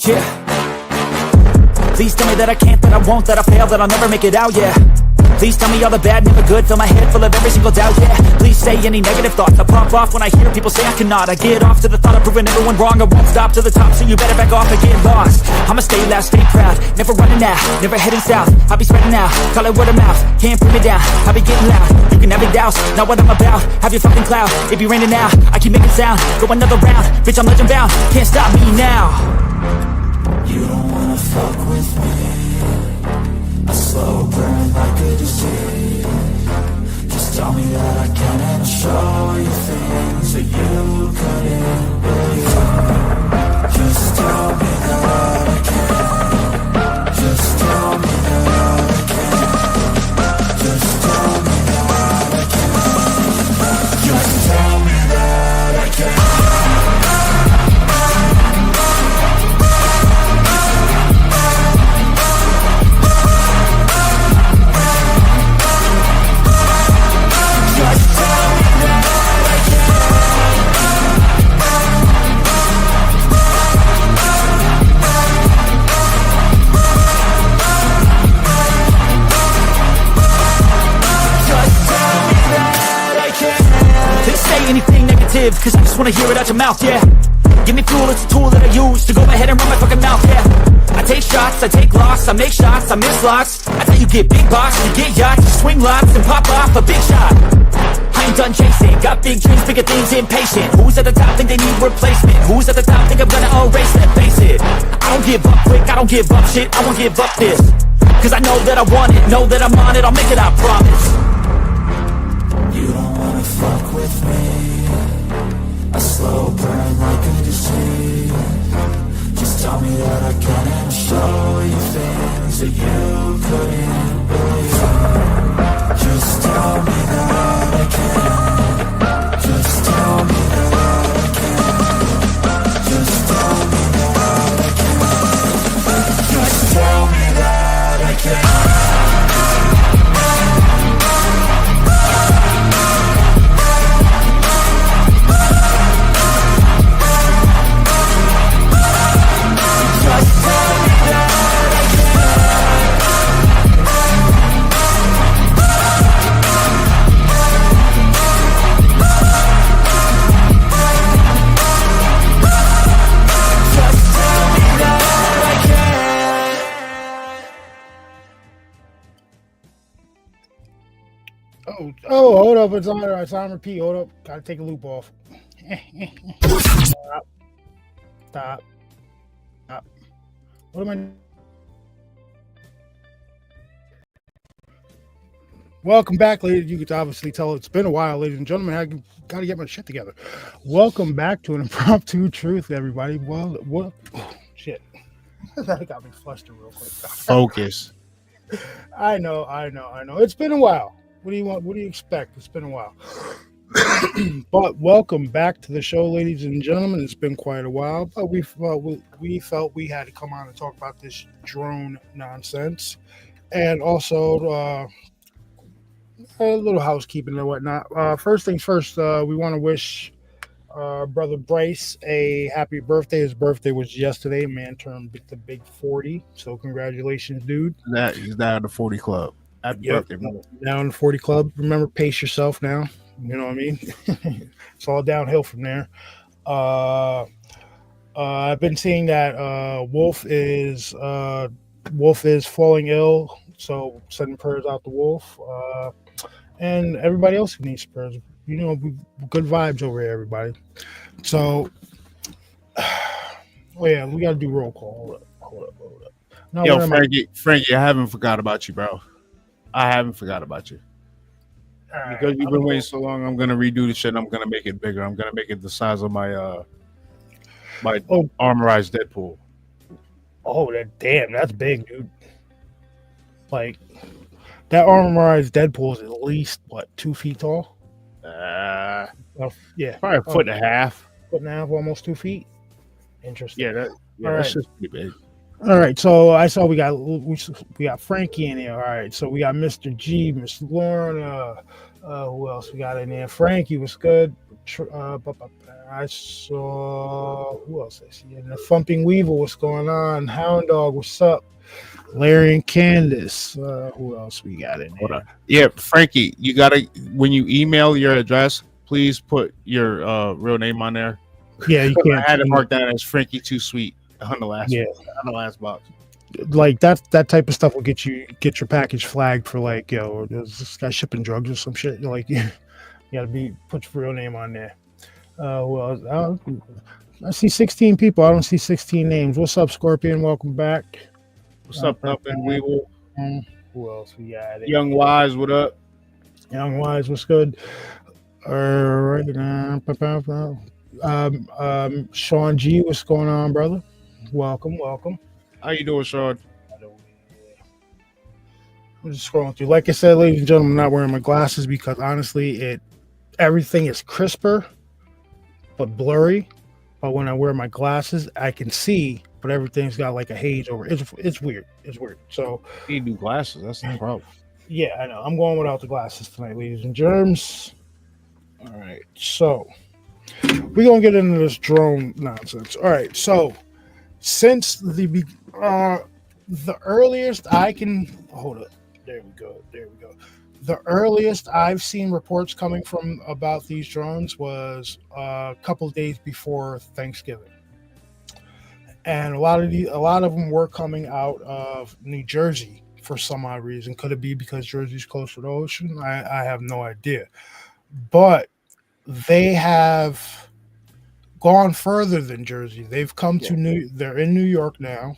Yeah. Please tell me that I can't, that I won't, that I fail, that I'll never make it out, yeah. Please tell me all the bad, never good, fill my head full of every single doubt, yeah. Please say any negative thoughts, I pop off when I hear people say I cannot. I get off to the thought of proving everyone wrong, I won't stop to the top, so you better back off and get lost. I'ma stay loud, stay proud, never running out, never heading south. I'll be spreading out, call it word of mouth, can't put me down, I'll be getting loud. You can have it douse, not what I'm about, have your fucking cloud. It be raining now, I keep making sound, go another round, bitch I'm legend bound, can't stop me now. You don't wanna fuck with me, a slow burn like a disease. Just tell me that I can and I'll show you things that you couldn't believe. Just tell me that I can. Just tell me that I can. Just tell me that I can. Just tell me that I can. Anything negative, cause I just wanna hear it out your mouth, yeah. Give me fuel, it's a tool that I use to go ahead and run my fucking mouth, yeah. I take shots, I take loss, I make shots, I miss locks. That's how you get big box, you get yachts, you swing lots and pop off a big shot. I ain't done chasing, got big dreams, bigger things, impatient. Who's at the top think they need replacement? Who's at the top think I'm gonna erase that, face it. I don't give up quick, I don't give up shit, I won't give up this. Cause I know that I want it, know that I'm on it, I'll make it, I promise. You don't wanna fuck with me, a slow burn like a disease. Just tell me that I can and I'll show you things that you couldn't believe. Just tell me that I can. Just tell me that I can. Just tell me that I can. Just tell me that I can. hold up. It's on repeat. Hold up. Gotta take a loop off. Stop. Stop. Stop. What am I? Welcome back, ladies. You can obviously tell it's been a while, ladies and gentlemen. I got to get my shit together. Welcome back to an impromptu truth, everybody. Well, shit. That got me flustered real quick. Focus. I know. It's been a while. What do you want? What do you expect? It's been a while. But welcome back to the show, ladies and gentlemen. It's been quite a while, but we felt we had to come on and talk about this drone nonsense, and also a little housekeeping and whatnot. First things first, we want to wish brother Bryce a happy birthday. His birthday was yesterday. Man turned the big 40, so congratulations, dude. He's now in the 40 club. Happy birthday, brother. Now in the 40 club. Remember, pace yourself now. You know what I mean? It's all downhill from there. I've been seeing that Wolf is falling ill, so sending prayers out to Wolf. And everybody else who needs prayers. You know, good vibes over here, everybody. So, oh yeah, we got to do roll call. Hold up. No, yo, Frankie, I haven't forgot about you, bro. I haven't forgot about you. Right, because you've been waiting so long, I'm gonna redo the shit. I'm gonna make it bigger. I'm gonna make it the size of my armorized Deadpool. Oh, that's big, dude. Like that armorized Deadpool is at least 2 feet tall. Yeah, probably a foot and a half. Foot and a half, almost 2 feet. Interesting. That's right. just pretty big. All right, so I saw we got Frankie in here. All right, so we got Mr. G, Miss Lauren. Who else we got in there? Frankie was good. I saw who else I see in the Thumping Weevil. What's going on? Hound Dog, what's up? Larry and Candace. Who else we got in there? Yeah, Frankie, you gotta when you email your address, please put your real name on there. Yeah, you can't. I had to mark that as Frankie Too Sweet on the last box. Like that type of stuff will get your package flagged for like, yo, there's this guy shipping drugs or some shit. You're like, you gotta put your real name on there. Well, I see 16 people. I don't see 16 names. What's up, Scorpion? Welcome back. What's up, and we will. Who else we got? Young Wise, what up? Young Wise, what's good? All right, Sean G, what's going on, brother? Welcome. How you doing, Sean? I'm just scrolling through. Like I said, ladies and gentlemen, I'm not wearing my glasses because honestly, everything is crisper but blurry. But when I wear my glasses, I can see, but everything's got like a haze over it. It's weird. So you need new glasses. That's the problem. Yeah, I know. I'm going without the glasses tonight, ladies and germs. All right, so we're gonna get into this drone nonsense. All right, so since the earliest I can hold it. There we go. The earliest I've seen reports coming from about these drones was a couple of days before Thanksgiving, and a lot of them were coming out of New Jersey for some odd reason. Could it be because Jersey's close to the ocean? I have no idea, but they have gone further than Jersey. They've come to they're in New York now,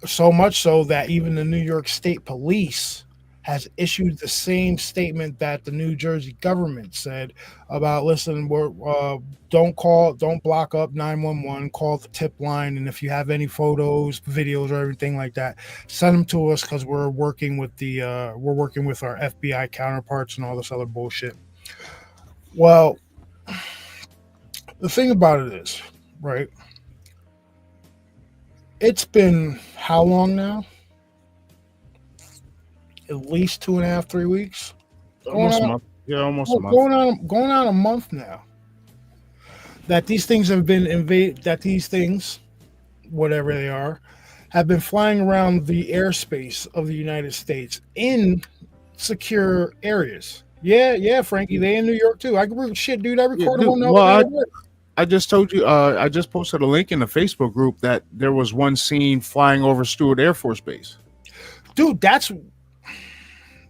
so much so that even the New York State Police has issued the same statement that the New Jersey government said about, listen, don't block up 911, call the tip line, and if you have any photos, videos, or everything like that, send them to us because we're working with our FBI counterparts and all this other bullshit. Well, the thing about it is, right? It's been how long now? At least 2.5, 3 weeks. Almost a month. Yeah, almost a month. Going on a month now. That these things have been invaded. That these things, whatever they are, have been flying around the airspace of the United States in secure areas. Yeah, Frankie. They in New York too. I shit, dude. I recorded one. I just told you. I just posted a link in the Facebook group that there was one seen flying over Stewart Air Force Base. Dude, that's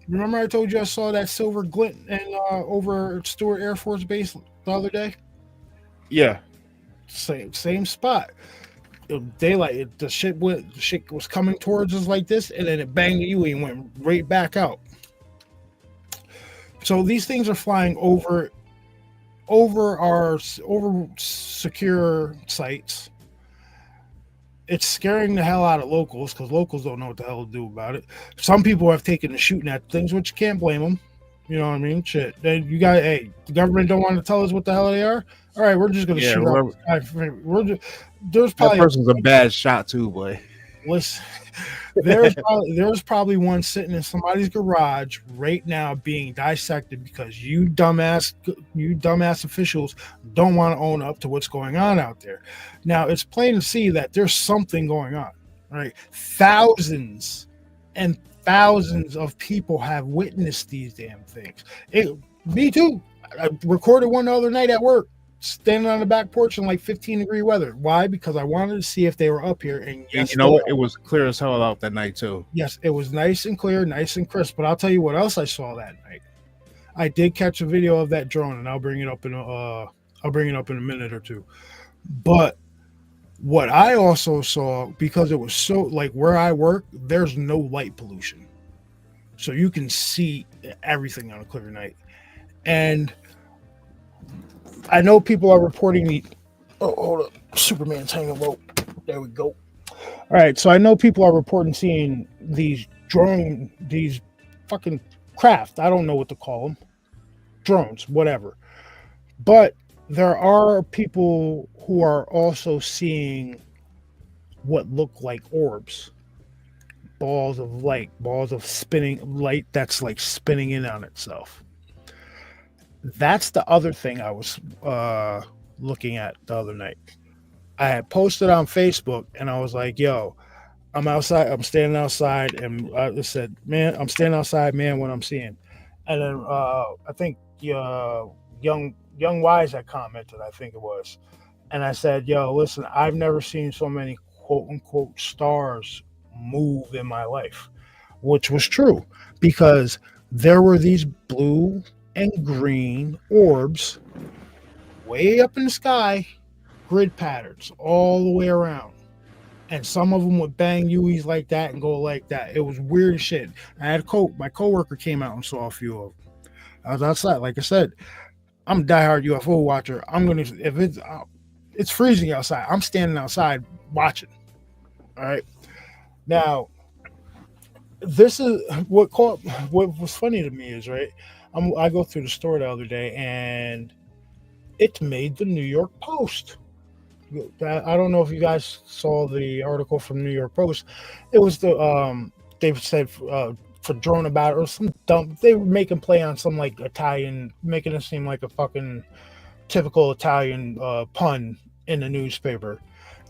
Remember I told you I saw that silver glint and over Stewart Air Force Base the other day? Yeah. Same spot. The shit was coming towards us like this, and then it banged you and went right back out. So these things are flying over secure sites. It's scaring the hell out of locals because locals don't know what the hell to do about it. Some people have taken to shooting at things, which you can't blame them. You know what I mean? Shit. Then you got, hey, the government don't want to tell us what the hell they are. All right, we're just gonna shoot out. There's That probably person's a bad shot too, boy. listen. There's probably one sitting in somebody's garage right now being dissected because you dumbass officials don't want to own up to what's going on out there. Now it's plain to see that there's something going on, right? Thousands and thousands of people have witnessed these damn things. Me too. I recorded one the other night at work, standing on the back porch in like 15-degree weather. Why? Because I wanted to see if they were up here. And yes, you know what? It was clear as hell out that night too. Yes, it was nice and clear, nice and crisp. But I'll tell you what else I saw that night. I did catch a video of that drone, and I'll bring it up in a minute or two. But what I also saw, because it was so like where I work, there's no light pollution, so you can see everything on a clear night. And I know people are reporting the. Oh, hold up! Superman's hanging low. There we go. All right, so I know people are reporting seeing these fucking craft. I don't know what to call them, drones, whatever. But there are people who are also seeing what look like orbs, balls of light, balls of spinning light that's like spinning in on itself. That's the other thing I was looking at the other night. I had posted on Facebook and I was like, yo, I'm outside. I'm standing outside. And I said, man, I'm standing outside, man, what I'm seeing. And then I think Young Wise had commented, I think it was. And I said, yo, listen, I've never seen so many quote unquote stars move in my life, which was true because there were these blue and green orbs way up in the sky, grid patterns all the way around. And some of them would bang UEs like that and go like that. It was weird as shit. I had my coworker came out and saw a few of them. I was outside. Like I said, I'm a diehard UFO watcher. If it's freezing outside, I'm standing outside watching. All right. Now, this is what was funny to me is, right, I go through the store the other day and it made the New York Post. I don't know if you guys saw the article from New York Post. It was they said for drone about it or some dumb. They were making play on some like Italian, making it seem like a fucking typical Italian pun in the newspaper.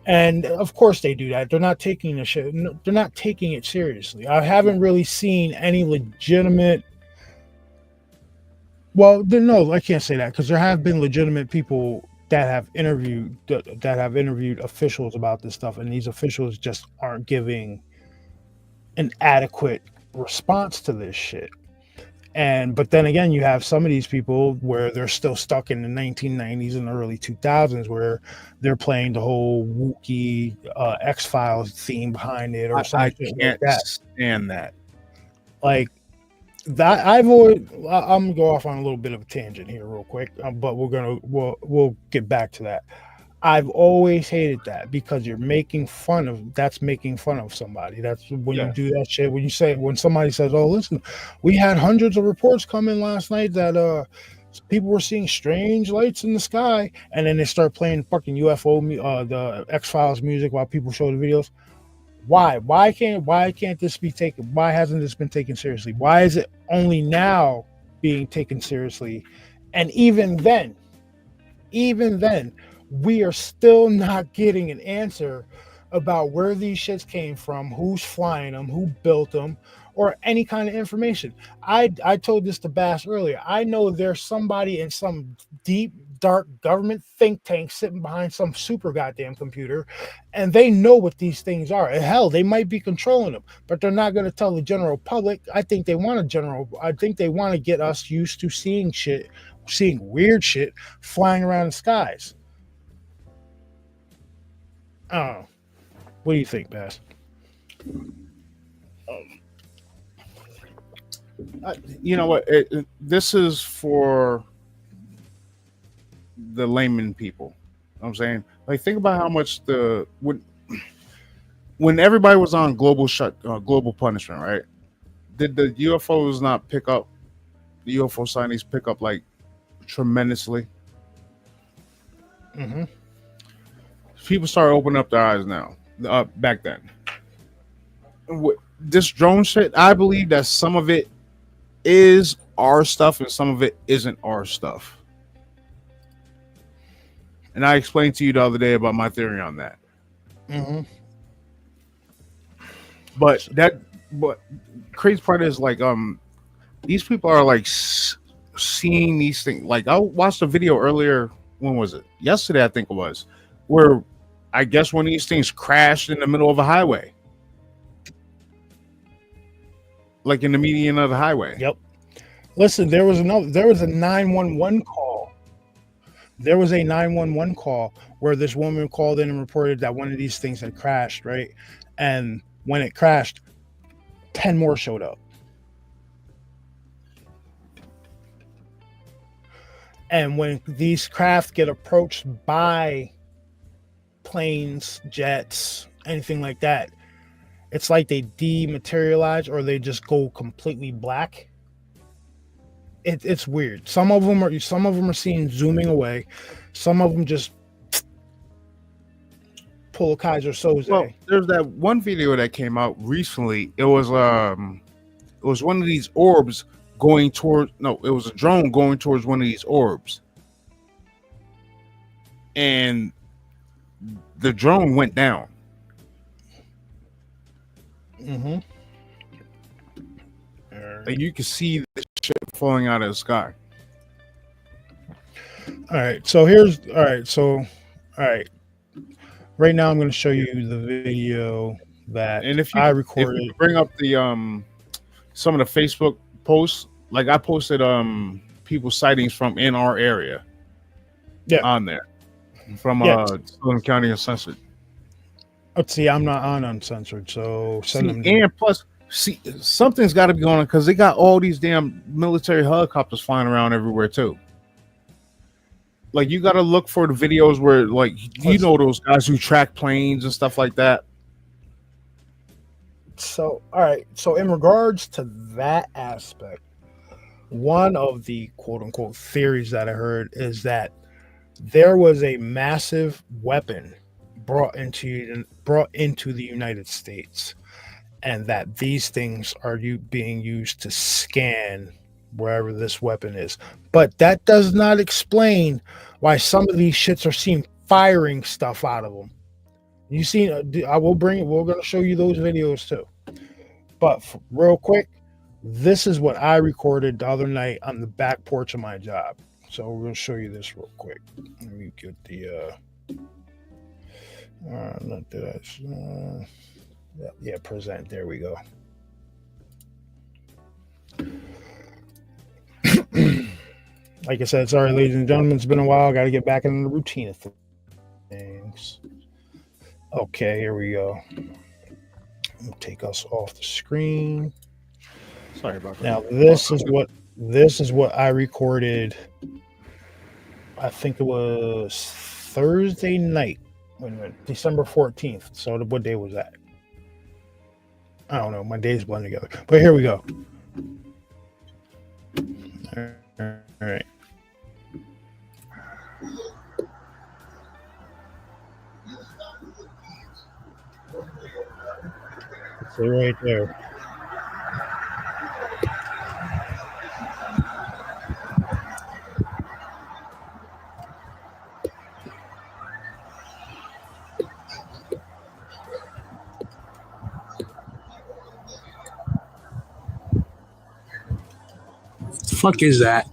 And of course they do that. They're not taking the shit. They're not taking it seriously. I haven't really seen any legitimate. Well, no, I can't say that because there have been legitimate people that have interviewed officials about this stuff, and these officials just aren't giving an adequate response to this shit. But then again, you have some of these people where they're still stuck in the 1990s and the early 2000s where they're playing the whole Wookiee X-Files theme behind it or something like that. Stand that. Like that, I'm gonna go off on a little bit of a tangent here real quick, but we'll get back to that. I've always hated that because you're making fun of somebody. That's when you do that shit. When somebody says, "Oh, listen, we had hundreds of reports come in last night that people were seeing strange lights in the sky," and then they start playing fucking UFO, the X-Files music while people show the videos. Why? Why can't this be taken? Why hasn't this been taken seriously? Why is it only now being taken seriously? And even then, we are still not getting an answer about where these shits came from, who's flying them, who built them, or any kind of information. I told this to Bass earlier. I know there's somebody in some deep, dark government think tank sitting behind some super goddamn computer, and they know what these things are. And hell, they might be controlling them, but they're not going to tell the general public. I think they want to get us used to seeing weird shit flying around the skies. I don't know. What do you think, Bass? You know what? This is for the layman people. You know what I'm saying, like, think about how much when everybody was on global punishment, right? Did the UFOs not pick up? The UFO sightings pick up like tremendously. Mm-hmm. People start opening up their eyes now. Back then, this drone shit, I believe that some of it is our stuff and some of it isn't our stuff. And I explained to you the other day about my theory on that. Mm-hmm. But crazy part is, like, these people are like seeing these things. Like, I watched a video earlier. When was it? Yesterday, I think it was, where I guess one of these things crashed in the middle of a highway, like in the median of the highway. Yep. Listen, there was a 911 call. There was a 911 call where this woman called in and reported that one of these things had crashed, right? And when it crashed, 10 more showed up. And when these craft get approached by planes, jets, anything like that, it's like they dematerialize or they just go completely black. It's weird. Some of them are seen zooming away. Some of them just pull a Kaiser Soze. Well, there's that one video that came out recently. It was one of these orbs going toward. No, it was a drone going towards one of these orbs, and the drone went down. Mm-hmm. And you can see the shit falling out of the sky. All right. Right now, I'm going to show you the video that I recorded. If you bring up the some of the Facebook posts, like I posted people's sightings from in our area. Yeah. On there. From Southern County Uncensored. Let's see, I'm not on Uncensored, so send them. And plus, something's got to be going on because they got all these damn military helicopters flying around everywhere too. Like, you got to look for the videos where, like, you know, those guys who track planes and stuff like that. So, all right. So, in regards to that aspect, one of the quote unquote theories that I heard is that there was a massive weapon brought into the United States, and that these things are being used to scan wherever this weapon is. But that does not explain why some of these shits are seen firing stuff out of them. You see, we're going to show you those videos too. But real quick, this is what I recorded the other night on the back porch of my job. So we're going to show you this real quick. Let me get the not that. Present. There we go. Like I said, sorry, ladies and gentlemen, it's been a while. Got to get back into the routine of things. Okay, here we go. I'll take us off the screen. Sorry about that. Now, this is what I recorded. I think it was Thursday night, December 14th. So what day was that? I don't know. My days blend together. But here we go. All right. See right there. Fuck is that?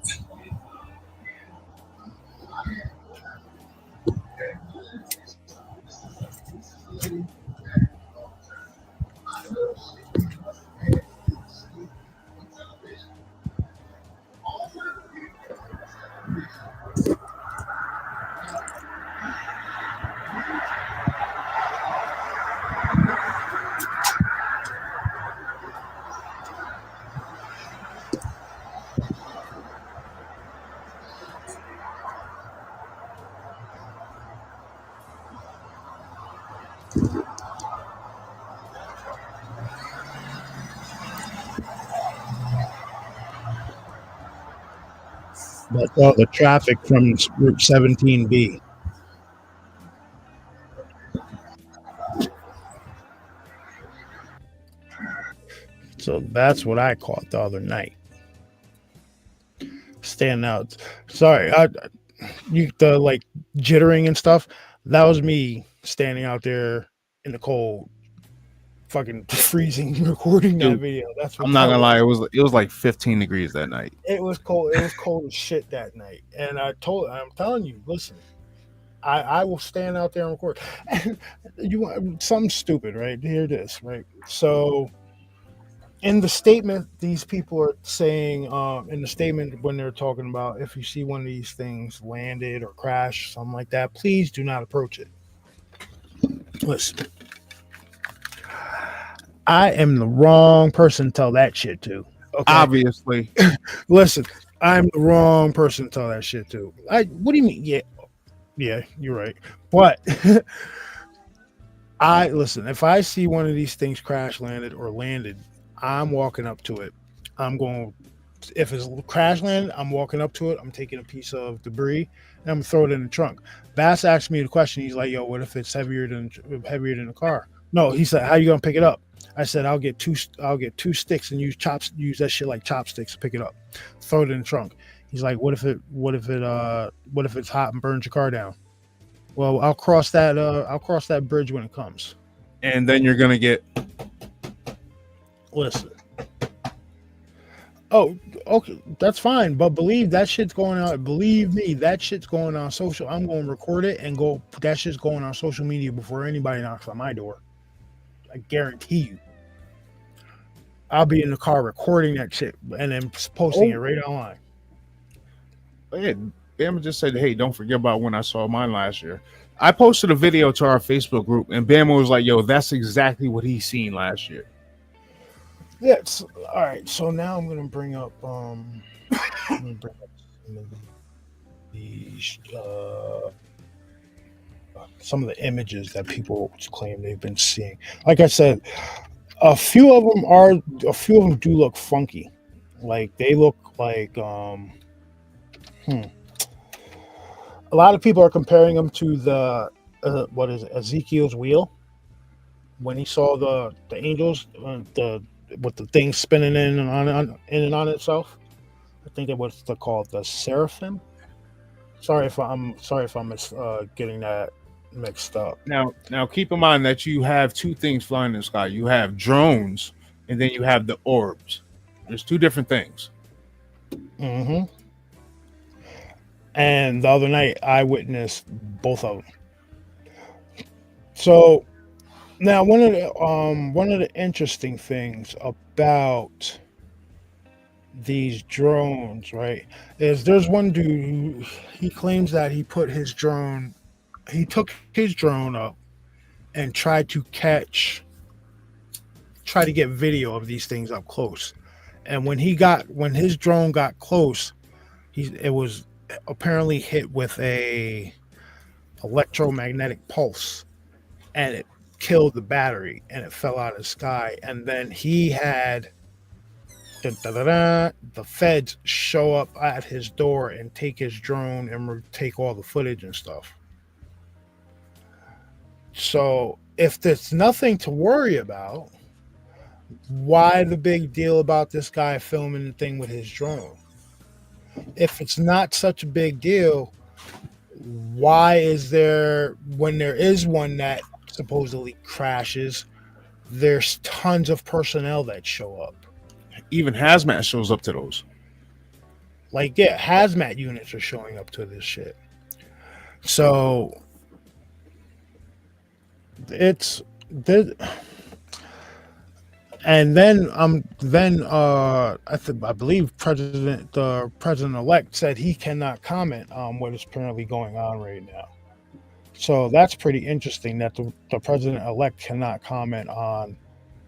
That's all the traffic from Route 17B. So that's what I caught the other night. Standing out. Sorry, the like jittering and stuff. That was me standing out there in the cold, fucking freezing, recording that Dude, video. That's what I'm not that gonna was. lie, it was like 15 degrees that night. It was cold. It was cold as shit that night. And I'm telling you, listen, I will stand out there and record. You want something stupid, right? Here it is, right? So in the statement, these people are saying, in the statement when they're talking about if you see one of these things landed or crash, something like that, please do not approach it. Listen, I am the wrong person to tell that shit to. Okay. Obviously. Listen, I'm the wrong person to tell that shit to. What do you mean? Yeah, you're right. But listen, if I see one of these things crash landed or landed, I'm walking up to it. I'm going, if it's crash landed, I'm walking up to it. I'm taking a piece of debris and I'm gonna throw it in the trunk. Bass asked me the question. He's like, "Yo, what if it's heavier than the car?" No, he said, "How you gonna pick it up?" I said, "I'll get two sticks and use that shit like chopsticks to pick it up, throw it in the trunk." He's like, what if it's hot and burns your car down?" Well, I'll cross that bridge when it comes. And then you're gonna get Listen. Oh, okay, that's fine. But believe that shit's going on. Believe me, that shit's going on social. I'm going to record it and go. That shit's going on social media before anybody knocks on my door. I guarantee you. I'll be in the car recording that shit and then posting it right online. yeah, Bama just said, "Hey, don't forget about when I saw mine last year." I posted a video to our Facebook group, and Bama was like, "Yo, that's exactly what he seen last year." Yeah. All right. So now I'm gonna bring up some of the images that people claim they've been seeing. Like I said, a few of them do look funky. Like they look like a lot of people are comparing them to the what is it, Ezekiel's wheel when he saw the angels with the thing spinning in and on itself. I think that was called the seraphim. Sorry if I'm getting that mixed up. Now, keep in mind that you have two things flying in the sky. You have drones, and then you have the orbs. There's two different things. Mm-hmm. And the other night, I witnessed both of them. So now, one of the interesting things about these drones, right, is there's one dude who he claims that he took his drone up and tried to get video of these things up close. And when his drone got close, it was apparently hit with a electromagnetic pulse, and it killed the battery, and it fell out of the sky. And then he had the feds show up at his door and take his drone and take all the footage and stuff. So if there's nothing to worry about, why the big deal about this guy filming the thing with his drone? If it's not such a big deal, why is there, when there is one that supposedly crashes, there's tons of personnel that show up? Even hazmat shows up to those. Like, yeah, hazmat units are showing up to this shit. So it's and then I believe the president-elect said he cannot comment on what is currently going on right now. So that's pretty interesting that the president-elect cannot comment on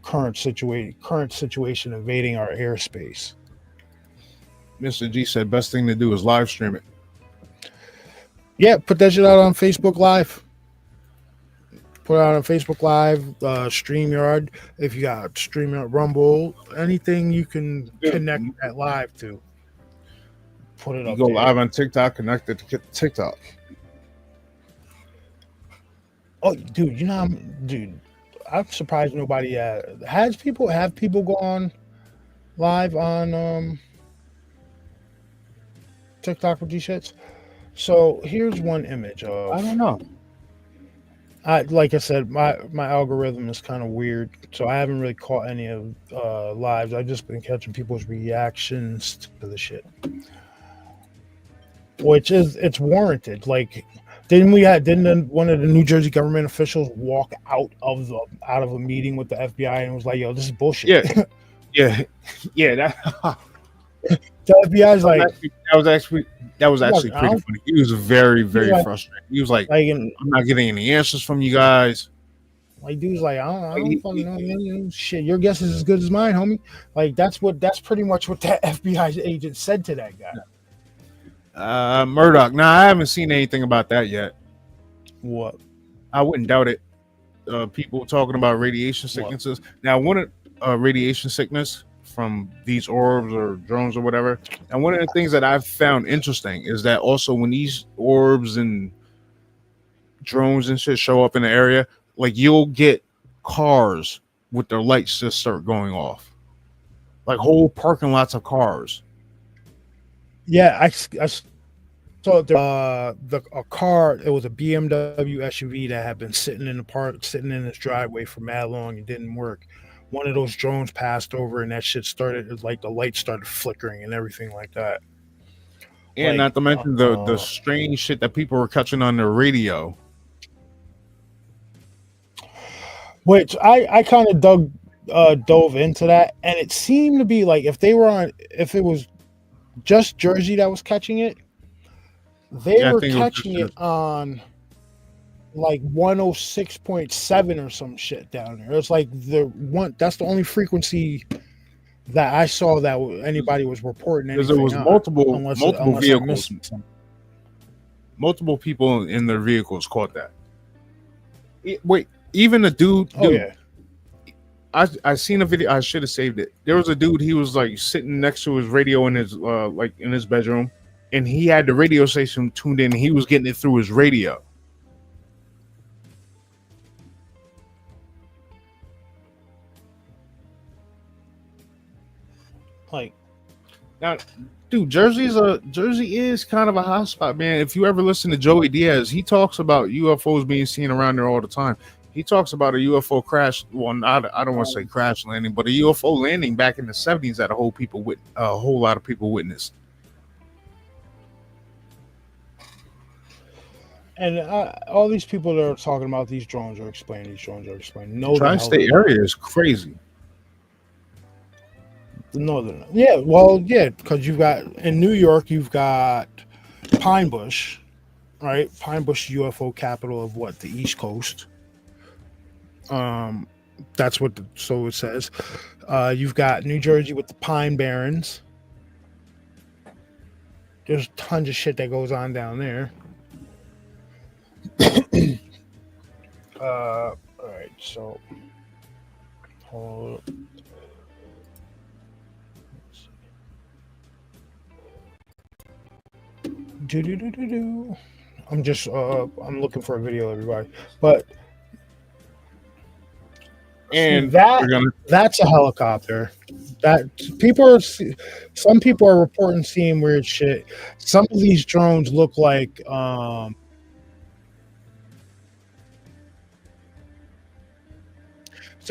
current situation invading our airspace. Mr. G said best thing to do is live stream it. Yeah, put that shit out on Facebook Live. Put it out on Facebook Live, StreamYard. If you got StreamYard, Rumble, anything you can connect that live to. put it You up go there. live on TikTok, connected to TikTok. Oh, dude, dude, I'm surprised nobody have people gone live on TikTok with these shits. So here's one image I don't of. know. Like I said, my algorithm is kind of weird, so I haven't really caught any of lives. I've just been catching people's reactions to the shit, which it's warranted. Like, didn't one of the New Jersey government officials walk out of a meeting with the FBI and was like, "Yo, this is bullshit." Yeah. That The FBI's like, that was look, actually pretty funny. He was very, he's very like, frustrated. He was like, and "I'm not getting any answers from you guys." like, dude's like, I Like, don't fucking know, man. Shit, your guess is as good as mine, homie. Like, that's pretty much what that FBI agent said to that guy. Murdoch. Now I haven't seen anything about that yet. What? I wouldn't doubt it. People talking about radiation sicknesses. Now, one of radiation sickness from these orbs or drones or whatever. And one of the things that I've found interesting is that also when these orbs and drones and shit show up in the area, like you'll get cars with their lights just start going off, like whole parking lots of cars. Yeah, I saw a car. It was a BMW SUV that had been sitting in its driveway for mad long and didn't work. One of those drones passed over, and that shit started, like, the lights started flickering and everything like that. And Like, not to mention the strange shit that people were catching on their radio. Which I kind of dove into that, and it seemed to be like if it was just Jersey that was catching it, they were catching it on like 106.7 or some shit down there. It's like that's the only frequency that I saw that anybody was reporting anything. Because there was multiple vehicles. Multiple people in their vehicles caught that. Wait, even a dude. Oh yeah. I seen a video. I should have saved it. There was a dude. He was like sitting next to his radio in his in his bedroom, and he had the radio station tuned in. And he was getting it through his radio. Like, now, dude, Jersey is kind of a hot spot, man. If you ever listen to Joey Diaz, he talks about UFOs being seen around there all the time. He talks about a UFO crash. Well, I don't want to say crash landing, but a UFO landing back in the 70s that a whole lot of people witnessed. and all these people that are talking about these drones are explaining these drones are explaining. No, Tri-state area is crazy. No, they're not. Yeah, well, yeah, because you've got in New York, you've got Pine Bush, right? Pine Bush, UFO capital of what, the East Coast. That's what so it says. You've got New Jersey with the Pine Barrens. There's tons of shit that goes on down there. All right, so hold up. I'm just I'm looking for a video, everybody. But And that's a helicopter. Some people are reporting seeing weird shit. Some of these drones look like some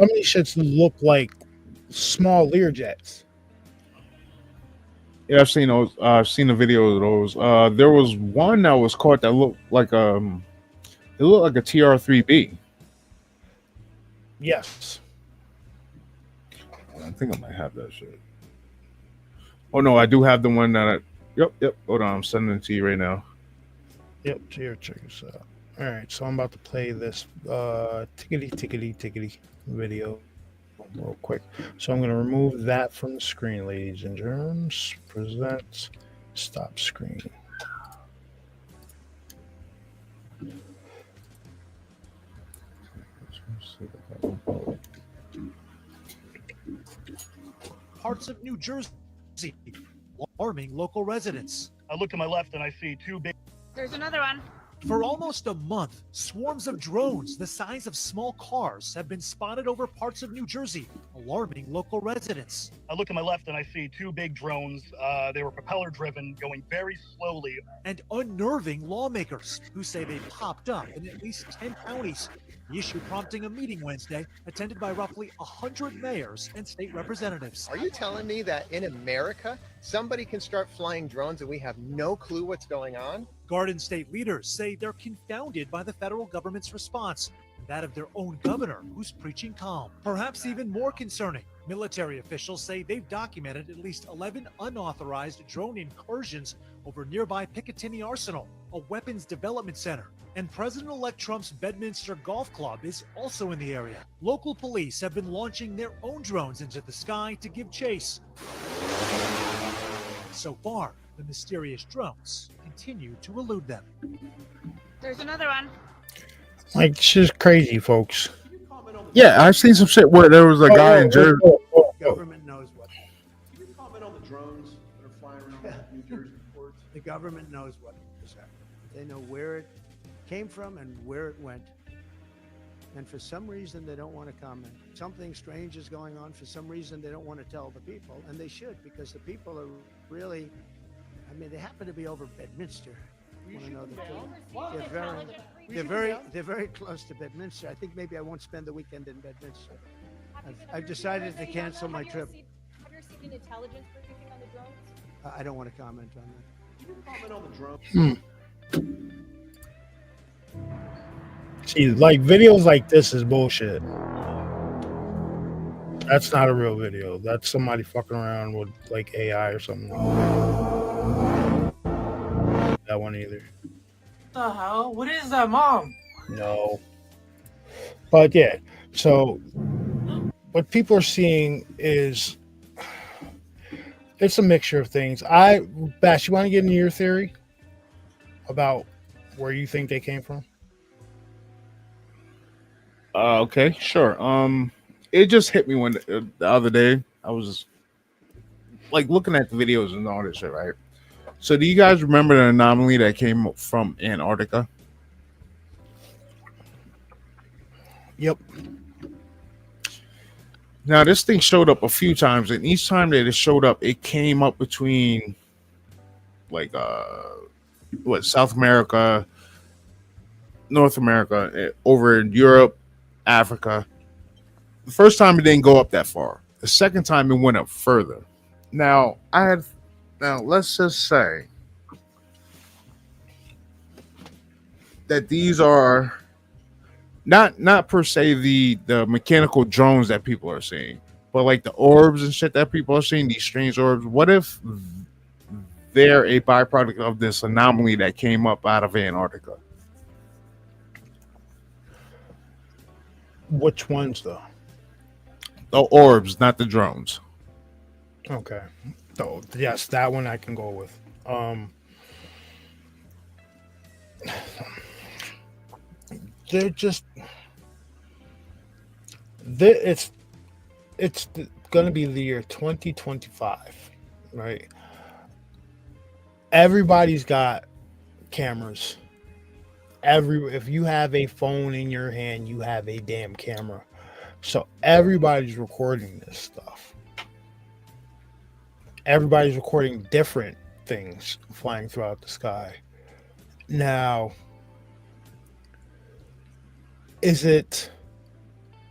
of these shits look like small Learjets. Yeah, I've seen those. I've seen the video of those. There was one that was caught that looked like it looked like a TR-3B. Yes. I think I might have that shit. Oh no, I do have the one that Yep. Hold on, I'm sending it to you right now. Yep, here, check this out. All right, so I'm about to play this tickety video real quick. So I'm going to remove that from the screen, ladies and germs. Present, stop screen. Parts of New Jersey alarming local residents. I look to my left and I see two big. There's another one. For almost a month, swarms of drones the size of small cars have been spotted over parts of New Jersey, alarming local residents. I look to my left and I see two big drones. They were propeller driven, going very slowly. And unnerving lawmakers who say they popped up in at least 10 counties. The issue prompting a meeting Wednesday attended by roughly 100 mayors and state representatives. Are you telling me that in America, somebody can start flying drones and we have no clue what's going on? Garden state leaders say they're confounded by the federal government's response, that of their own governor, who's preaching calm. Perhaps even more concerning, military officials say they've documented at least 11 unauthorized drone incursions over nearby Picatinny Arsenal, a weapons development center. And President-elect Trump's Bedminster Golf Club is also in the area. Local police have been launching their own drones into the sky to give chase. So far, the mysterious drones continue to elude them. There's another one. Like, it's just crazy, folks. Yeah, I've seen some shit where there was a guy in Jersey. Government knows what. Can you comment on the drones that are flying around New Jersey ports? The government knows what is happening. They know where it came from and where it went. And for some reason, they don't want to comment. Something strange is going on. For some reason, they don't want to tell the people, and they should, because the people are really, I mean, they happen to be over Bedminster. Want to know the truth? They're very close to Bedminster. I think maybe I won't spend the weekend in Bedminster. I've decided to cancel my trip. Have you received an intelligence briefing on the drones? I don't want to comment on that. Can you comment on the drones? See, like, videos like this is bullshit. That's not a real video. That's somebody fucking around with, like, AI or something. That one either. What the hell? What is that, Mom? No. But yeah, so what people are seeing is it's a mixture of things. Bash, you want to get into your theory about where you think they came from? Okay, sure. It just hit me when the other day I was like looking at the videos and all this shit, right? So, do you guys remember the anomaly that came from Antarctica? Yep. Now, this thing showed up a few times, and each time that it showed up, it came up between like South America, North America, over in Europe, Africa. The first time it didn't go up that far. The second time it went up further. Now let's just say that these are not per se the mechanical drones that people are seeing, but like the orbs and shit that people are seeing, these strange orbs. What if they're a byproduct of this anomaly that came up out of Antarctica? Which ones, though? The orbs, not the drones. Okay. So, yes, that one I can go with. They're just... It's going to be the year 2025, right? Everybody's got cameras. If you have a phone in your hand, you have a damn camera. So everybody's recording this stuff. Everybody's recording different things flying throughout the sky. Now, is it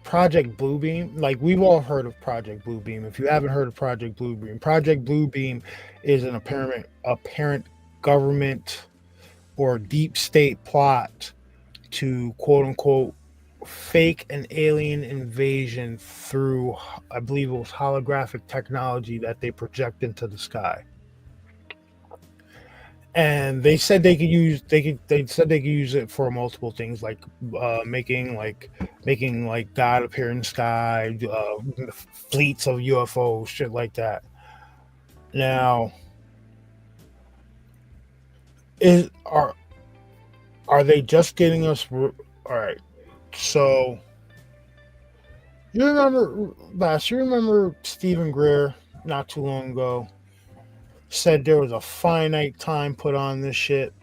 Project Bluebeam? Like, we've all heard of Project Bluebeam. If you haven't heard of Project Bluebeam is an apparent government or deep state plot to quote unquote fake an alien invasion through, I believe it was holographic technology that they project into the sky. And they said they said they could use it for multiple things, like making God appear in the sky, fleets of UFOs, shit like that. Now, are they just getting us? All right. So, you remember Stephen Greer not too long ago said there was a finite time put on this shit.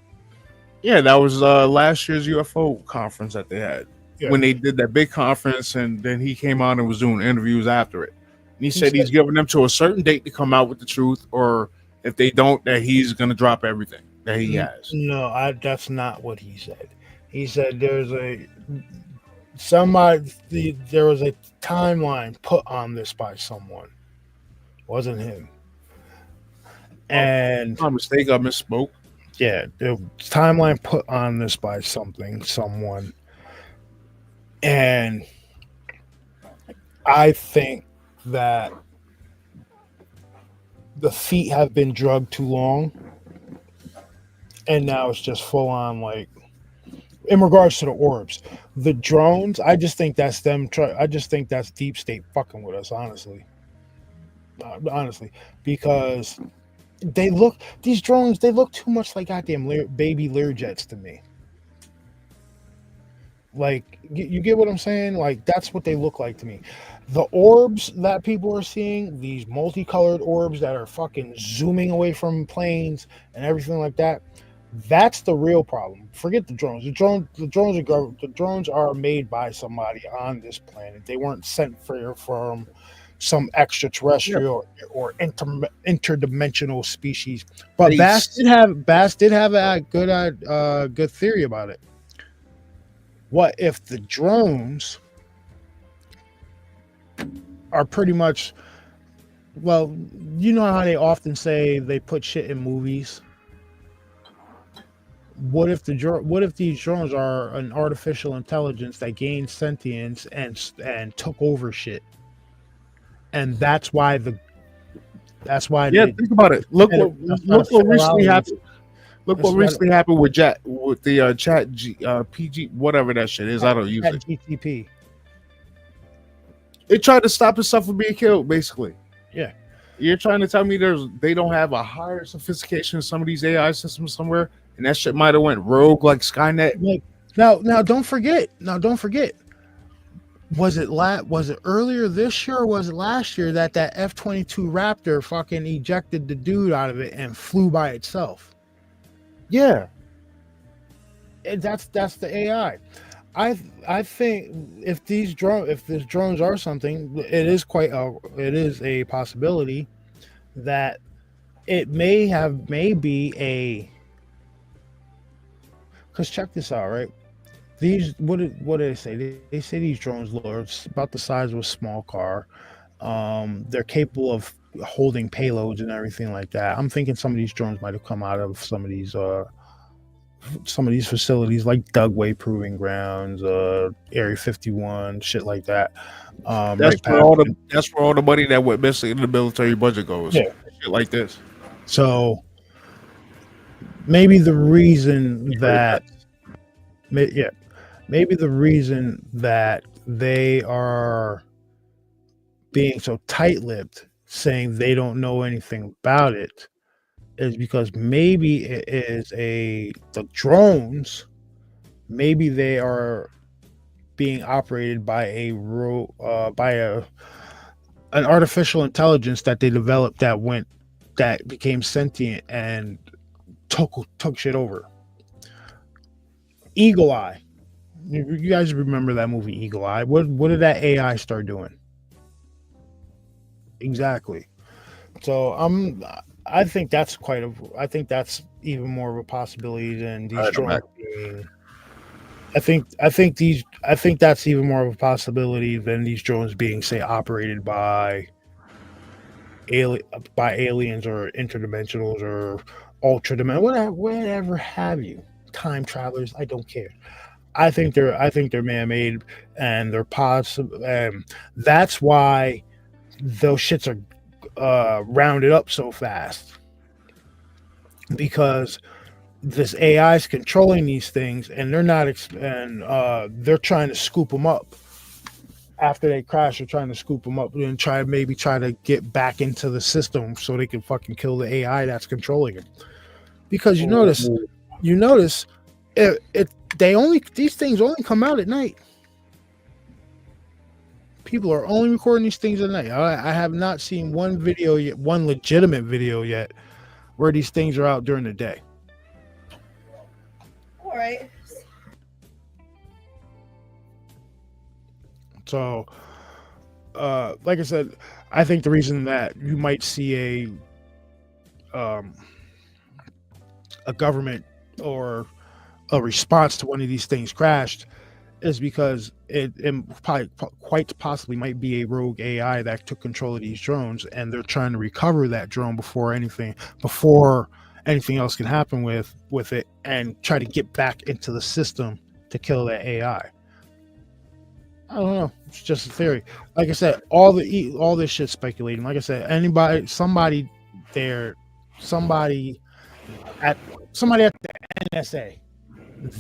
Yeah, that was last year's UFO conference that they had Yeah. when they did that big conference, and then he came out and was doing interviews after it. And he said said- he's giving them to a certain date to come out with the truth, or if they don't, that he's going to drop everything that he has. No, that's not what he said. He said there was a timeline put on this by someone. Wasn't him. And My mistake, I misspoke. yeah, the timeline put on this by someone. And I think that the feet have been drugged too long. And now it's just full on, like, in regards to the orbs. The drones, I just think that's them. I just think that's deep state fucking with us, honestly. Because these drones, they look too much like goddamn baby Learjets to me. Like, you get what I'm saying? Like, that's what they look like to me. The orbs that people are seeing, these multicolored orbs that are fucking zooming away from planes and everything like that, that's the real problem. Forget the drones. The drones are made by somebody on this planet. They weren't sent from some extraterrestrial or interdimensional species. But Bass did have a good theory about it. What if the drones are pretty much, well, you know how they often say they put shit in movies? What if these drones are an artificial intelligence that gained sentience and took over shit? And that's why think about it. Look what recently happened. Look what recently happened with the chat PG, whatever that shit is. I don't use it. GTP. It tried to stop itself from being killed, basically. Yeah. You're trying to tell me they don't have a higher sophistication in some of these AI systems somewhere, and that shit might have went rogue like Skynet. Like, now don't forget. Was it earlier this year or was it last year that F-22 Raptor fucking ejected the dude out of it and flew by itself? Yeah. And that's the AI. I think if these drones are something, it is a possibility that it may be a. Because check this out, right? These what do they say? They say these drones are about the size of a small car. They're capable of holding payloads and everything like that. I'm thinking some of these drones might have come out of some of these facilities like Dugway Proving Grounds, Area 51, shit like that. That's where all the money that went missing in the military budget goes. Yeah. Shit like this. So maybe the reason that they are being so tight-lipped, saying they don't know anything about it, is because maybe it is the drones. Maybe they are being operated by an artificial intelligence that they developed that became sentient and took shit over. Eagle Eye. You guys remember that movie Eagle Eye? What did that AI start doing? Exactly. So I think that's even more of a possibility than these drones being. I think that's even more of a possibility than these drones being, say, operated by aliens or interdimensionals or ultradimensional, whatever have you, time travelers. I don't care. I think they're man-made, and they're possible. That's why those shits are rounded up so fast, because this AI is controlling these things, and they're not, they're trying to scoop them up after they crash. They're trying to scoop them up and try to get back into the system so they can fucking kill the AI that's controlling it. Because you notice, these things only come out at night. People are only recording these things at night. I have not seen one video yet, one legitimate video yet, where these things are out during the day. All right. So, like I said, I think the reason that you might see a government or a response to one of these things crashed is because it probably quite possibly might be a rogue AI that took control of these drones, and they're trying to recover that drone before anything else can happen with it, and try to get back into the system to kill that AI. I don't know. It's just a theory. Like I said, all this shit speculating. Like I said, somebody there, somebody at the NSA,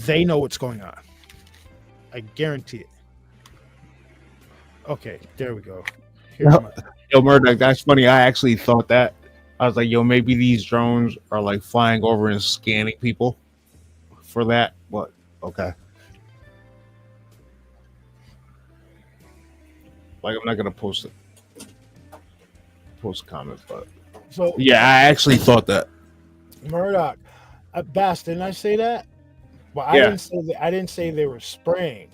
they know what's going on. I guarantee it. Okay, there we go. Here's my, Yo, Murdoch, that's funny. I actually thought that. I was like, yo, maybe these drones are like flying over and scanning people for that. What? Okay. Like, I'm not gonna post a comment, but so yeah, I actually thought that. Murdoch, Bass, didn't I say that? Well, Yeah. I didn't say they were spraying.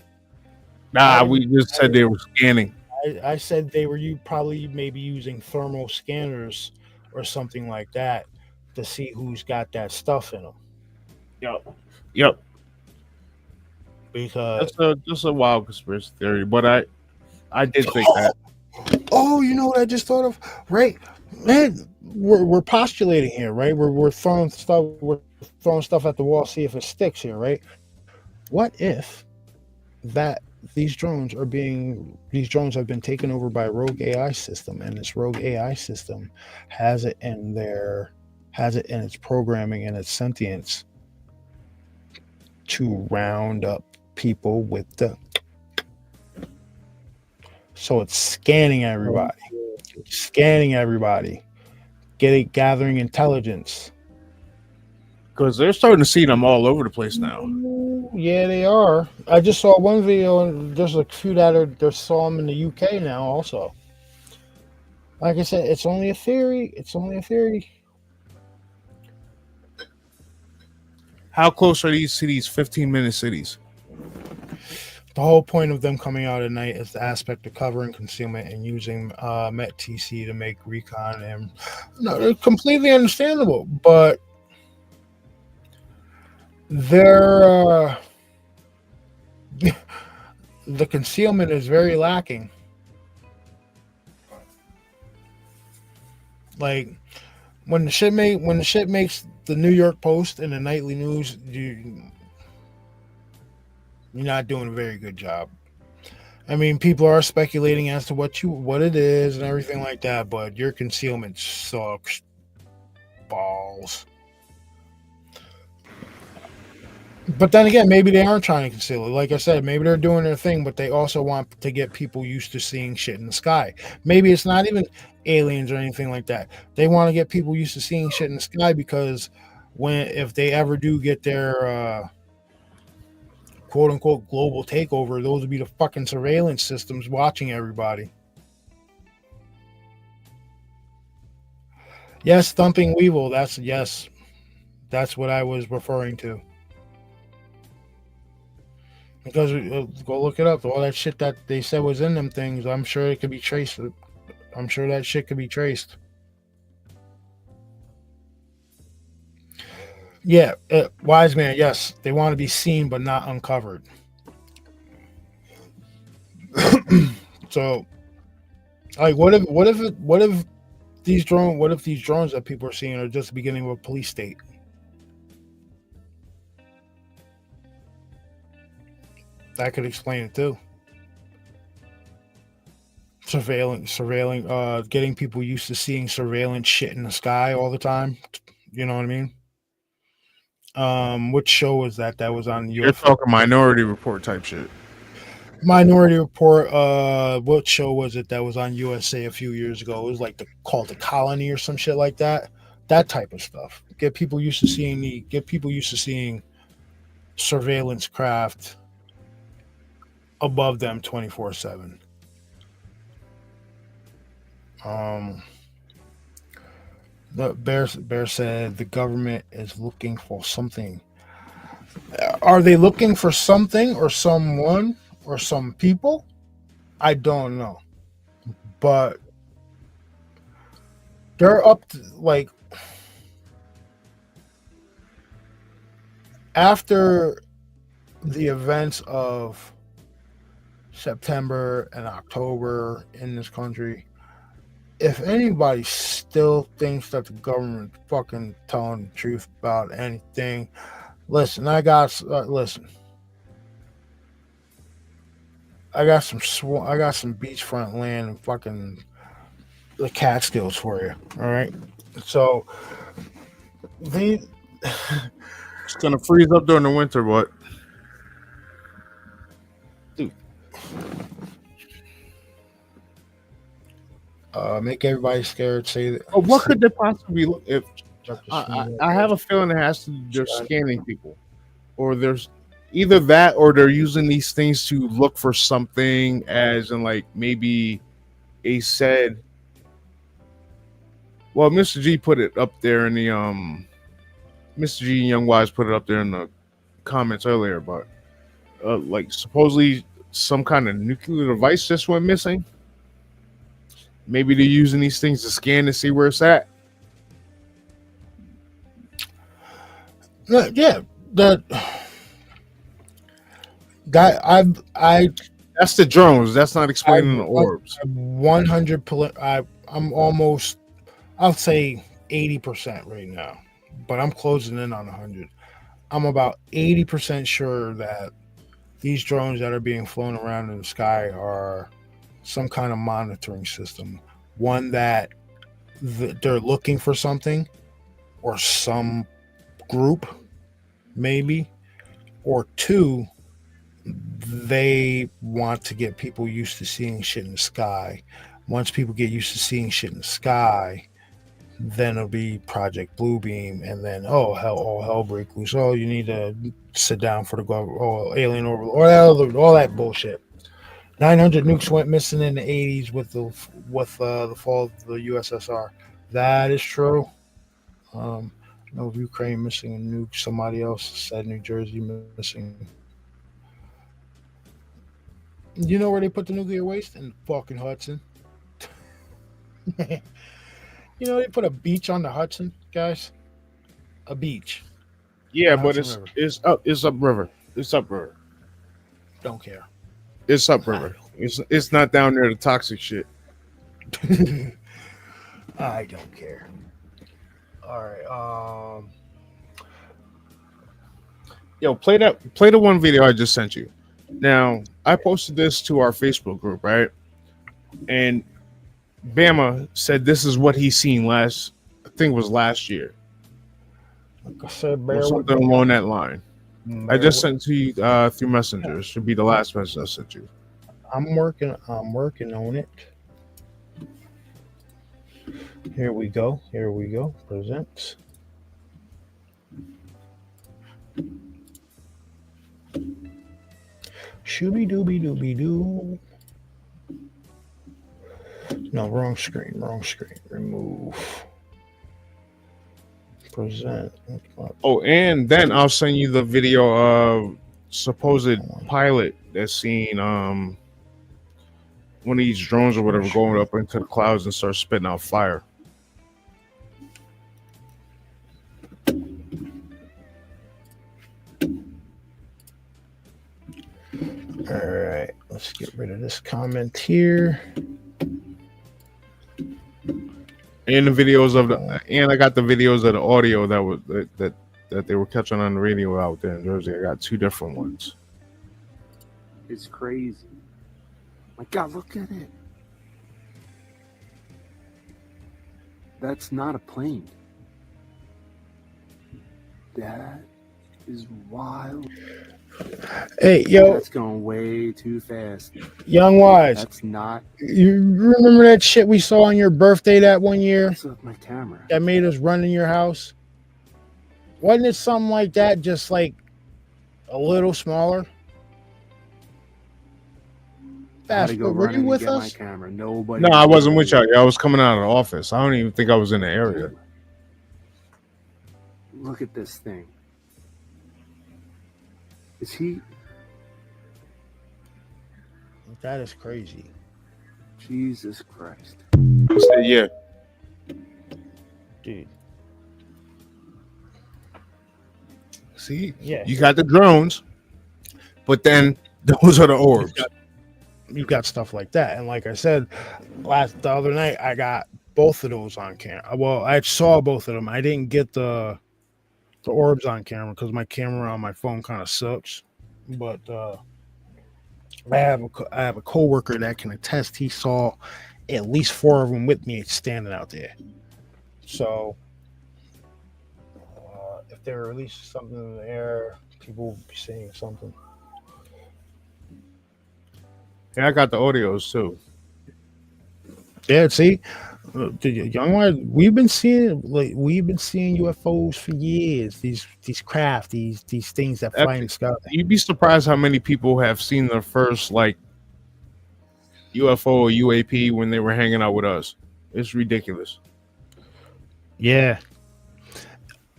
Nah, we just said they were scanning. I said they were probably maybe using thermal scanners or something like that to see who's got that stuff in them. Yep. Because Just a wild conspiracy theory, but I did think that. oh, you know what I just thought of? Right, man, we're postulating here, right? We're throwing stuff at the wall, see if it sticks here, right? What if that these drones have been taken over by a rogue AI system, and this rogue AI system has it in its programming and its sentience to round up people with so it's scanning everybody, gathering intelligence. Because they're starting to see them all over the place now. Yeah, they are. I just saw one video, and there's a few that saw them in the UK now also. Like I said, it's only a theory. How close are these to these 15-minute cities? The whole point of them coming out at night is the aspect of covering concealment and using MET-TC to make recon. And no, they're completely understandable, but they're the concealment is very lacking. Like when the shit makes the New York Post and the nightly news, you're not doing a very good job. I mean, people are speculating as to what it is and everything like that, but your concealment sucks balls. But then again, maybe they aren't trying to conceal it. Like I said, maybe they're doing their thing, but they also want to get people used to seeing shit in the sky. Maybe it's not even aliens or anything like that. They want to get people used to seeing shit in the sky because if they ever do get their quote unquote global takeover, those would be the fucking surveillance systems watching everybody. Yes, thumping Weevil. That's what I was referring to. Because go look it up. All that shit that they said was in them things, I'm sure it could be traced. I'm sure that shit could be traced. Yeah, wise man. Yes, they want to be seen but not uncovered. So, like, what if these drones that people are seeing are just the beginning of a police state? That could explain it too. Surveilling, getting people used to seeing surveillance shit in the sky all the time. You know what I mean? Which show was that? That was on You're talking Minority Report type shit. Minority Report. What show was it that was on USA a few years ago? It was like called The Colony or some shit like that. That type of stuff. Get people used to seeing surveillance craft above them 24/7. The Bear said the government is looking for something. Are they looking for something or someone or some people? I don't know. But they're up to, like, after the events of September and October in this country, if anybody still thinks that the government fucking telling the truth about anything, listen, I got some beachfront land and fucking the Catskills for you. All right, so the It's gonna freeze up during the winter, but make everybody scared. Say that. oh, what could they possibly look if? I have a feeling it has to. They're scanning people, or there's either that, or they're using these things to look for something, as in like maybe a said. Well, Mr. G put it up there in the Mr. G and Young Wise put it up there in the comments earlier, but like supposedly some kind of nuclear device just went missing. Maybe they're using these things to scan to see where it's at. Yeah, that that's the drones. That's not explaining the orbs. 100. I'm almost. I'll say 80% right now, but I'm closing in on 100. I'm about 80% sure that these drones that are being flown around in the sky are some kind of monitoring system. One that they're looking for something, or some group, maybe, or two, they want to get people used to seeing shit in the sky. Once people get used to seeing shit in the sky, then it'll be Project Bluebeam, and then all hell break loose. Oh, you need to sit down for the alien orbital, all that bullshit. 900 nukes went missing in the 80s with the fall of the USSR. That is true. No, Ukraine missing a nuke. Somebody else said New Jersey missing. You know where they put the nuclear waste? In the fucking Hudson. You know, they put a beach on the Hudson, guys. A beach. Yeah, but it's upriver. It's upriver. Don't care. It's upriver. It's not down there the toxic shit. I don't care. All right. Yo, play the one video I just sent you. Now, I posted this to our Facebook group, right? And Bama said this is what he's seen I think it was last year. Like I said, or something along that line. I just sent to you through Messenger. It should be the last message I sent you. I'm working on it. Here we go. Presents. Shooby dooby dooby doo. No, wrong screen. Remove. Present. Oh, and then I'll send you the video of supposed pilot that's seen one of these drones or whatever going up into the clouds and start spitting out fire. All right, let's get rid of this comment here. And the videos of and I got the videos of the audio that they were catching on the radio out there in Jersey. I got two different ones. It's crazy. My God, look at it. That's not a plane. That is wild. Hey, yo. That's going way too fast. Young Wise. That's not. You remember that shit we saw on your birthday that one year? What's with my camera? That made us run in your house? Wasn't it something like that, just like a little smaller? Fast, were you with us? My camera. Nobody. No, I wasn't with y'all. I was coming out of the office. I don't even think I was in the area. Look at this thing. Is he? That is crazy. Jesus Christ. I said, yeah. Dude. See, Yeah. you got the drones, but then those are the orbs. You got stuff like that, and like I said, the other night, I got both of those on camera. Well, I saw both of them. I didn't get the orbs on camera because my camera on my phone kind of sucks. But I have a coworker that can attest he saw at least 4 of them with me standing out there. So if they release something in the air, people will be seeing something. Yeah, I got the audios too. Yeah, see, the young one, we've been seeing UFOs for years. These craft, these things that fly in the sky. You'd be surprised how many people have seen the first like UFO or UAP when they were hanging out with us. It's ridiculous. Yeah.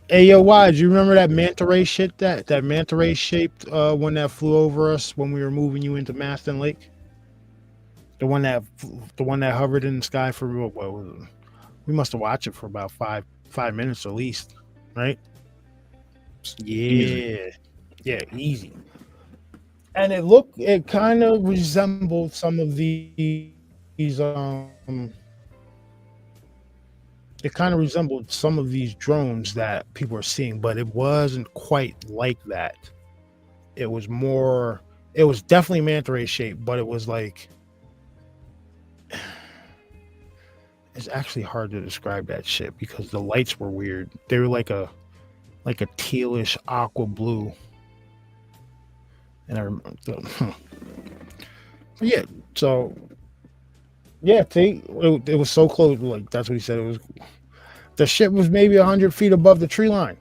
Hey, yo, Wise, you remember that manta ray shit? That manta ray shaped one that flew over us when we were moving you into Maston Lake? The one that hovered in the sky for we must have watched it for about five minutes at least, right? Yeah, easy. And it kind of resembled some of these it kind of resembled some of these drones that people are seeing, but it wasn't quite like that. It was definitely manta ray shaped, but it was like, it's actually hard to describe that shit because the lights were weird. They were like a tealish aqua blue. And I remember, yeah. So yeah, it was so close. Like that's what he said. It was the shit was maybe 100 feet above the tree line.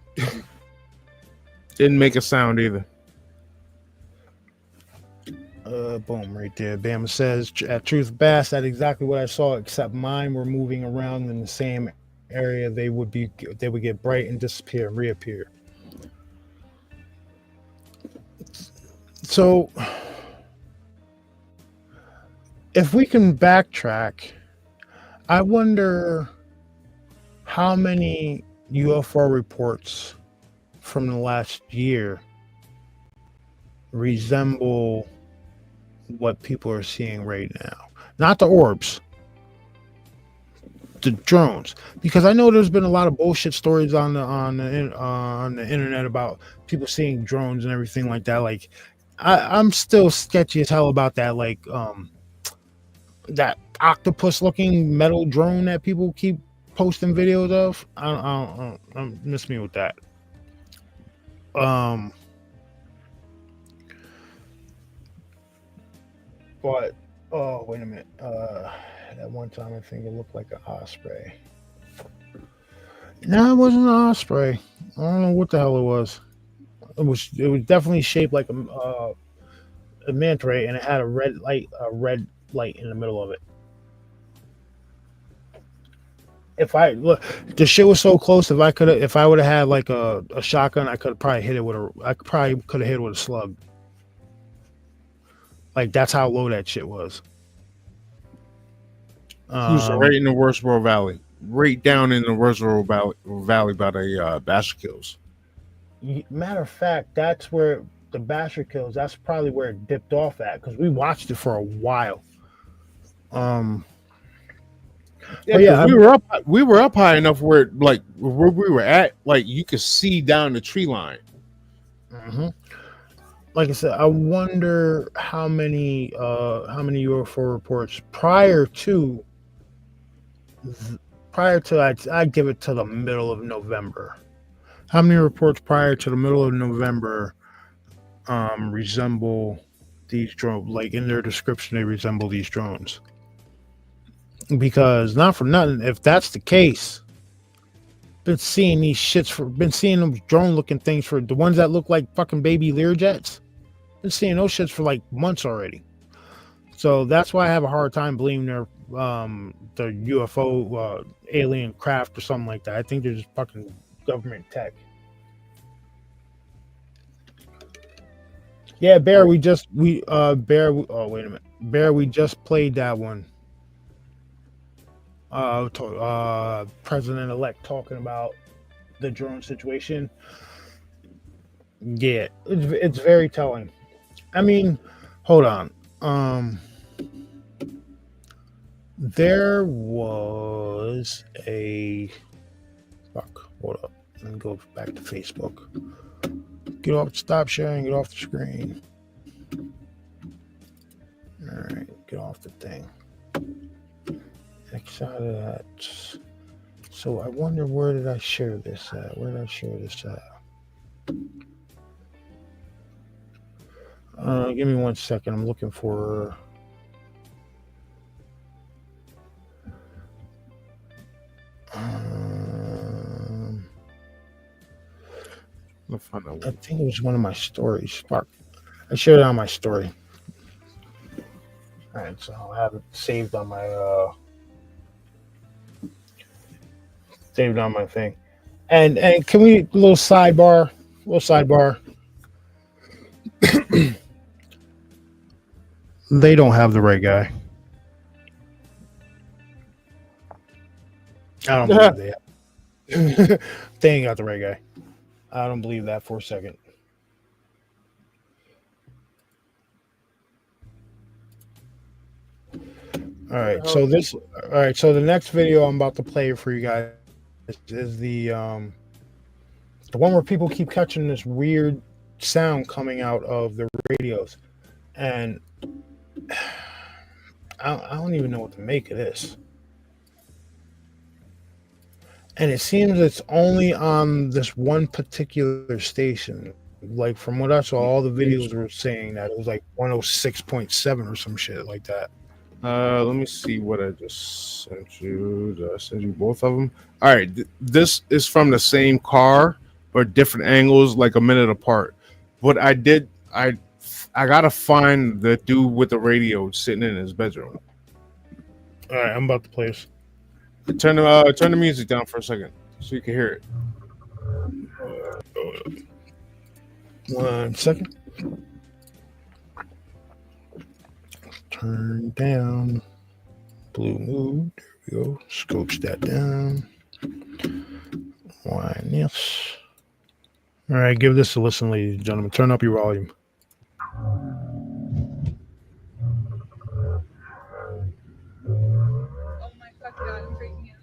Didn't make a sound either. Boom, right there. Bama says at Truth Bass, that's exactly what I saw, except mine were moving around in the same area. They would get bright and disappear and reappear. So if we can backtrack, I wonder how many UFO reports from the last year resemble what people are seeing right now. Not the orbs, the drones, because I know there's been a lot of bullshit stories on the internet about people seeing drones and everything like that. Like I'm still sketchy as hell about that, like that octopus looking metal drone that people keep posting videos of. I don't miss me with that. But oh wait a minute, that one time I think it looked like an osprey. No, it wasn't an osprey. I don't know what the hell it was. It was definitely shaped like a manta ray, and it had a red light in the middle of it. If I look, the shit was so close. If I would have had like a shotgun, I could have probably hit it with a slug. Like that's how low that shit was. Right in the Wordsboro Valley, right down in the Wordsboro Valley by the Basher Kills. Matter of fact, that's where the Basher Kills. That's probably where it dipped off at because we watched it for a while. Yeah, we were up high enough where like where we were at, like you could see down the tree line. Mm-hmm. Like I said, I wonder how many UFO reports prior to I'd give it to the middle of November. How many reports prior to the middle of November resemble these drones? Like in their description, they resemble these drones. Because not for nothing, if that's the case, been seeing them drone looking things for the ones that look like fucking baby Learjets. Been seeing those shits for like months already. So that's why I have a hard time believing they're the UFO alien craft or something like that. I think they're just fucking government tech. Yeah, Bear. Bear. Oh, wait a minute, Bear. We just played that one. President elect talking about the drone situation. Yeah, it's very telling. I mean, hold on. There was a fuck. Hold up. Let me go back to Facebook. Get off. Stop sharing. Get off the screen. All right. Get off the thing. Next out of that. So I wonder, where did I share this at? Where did I share this at? Give me 1 second. I'm looking for. I think it was one of my stories. Fuck. I shared it on my story. All right, so I'll have it saved on my thing. And can we little sidebar? They don't have the right guy. I don't believe they have. They ain't got the right guy. I don't believe that for a second. All right, so the next video I'm about to play for you guys is the one where people keep catching this weird sound coming out of the radios, and I don't even know what to make of this. And it seems it's only on this one particular station. Like, from what I saw, all the videos were saying that it was like 106.7 or some shit like that. Let me see what I just sent you. Did I send you both of them? All right, this is from the same car, but different angles, like a minute apart. What I did, I gotta find the dude with the radio sitting in his bedroom. All right, I'm about to play this. Turn the music down for a second so you can hear it. 1 second. Turn down blue mood. There we go. Scopes that down. Wind this. All right, give this a listen, ladies and gentlemen. Turn up your volume. Oh my fucking god, I'm freaking out.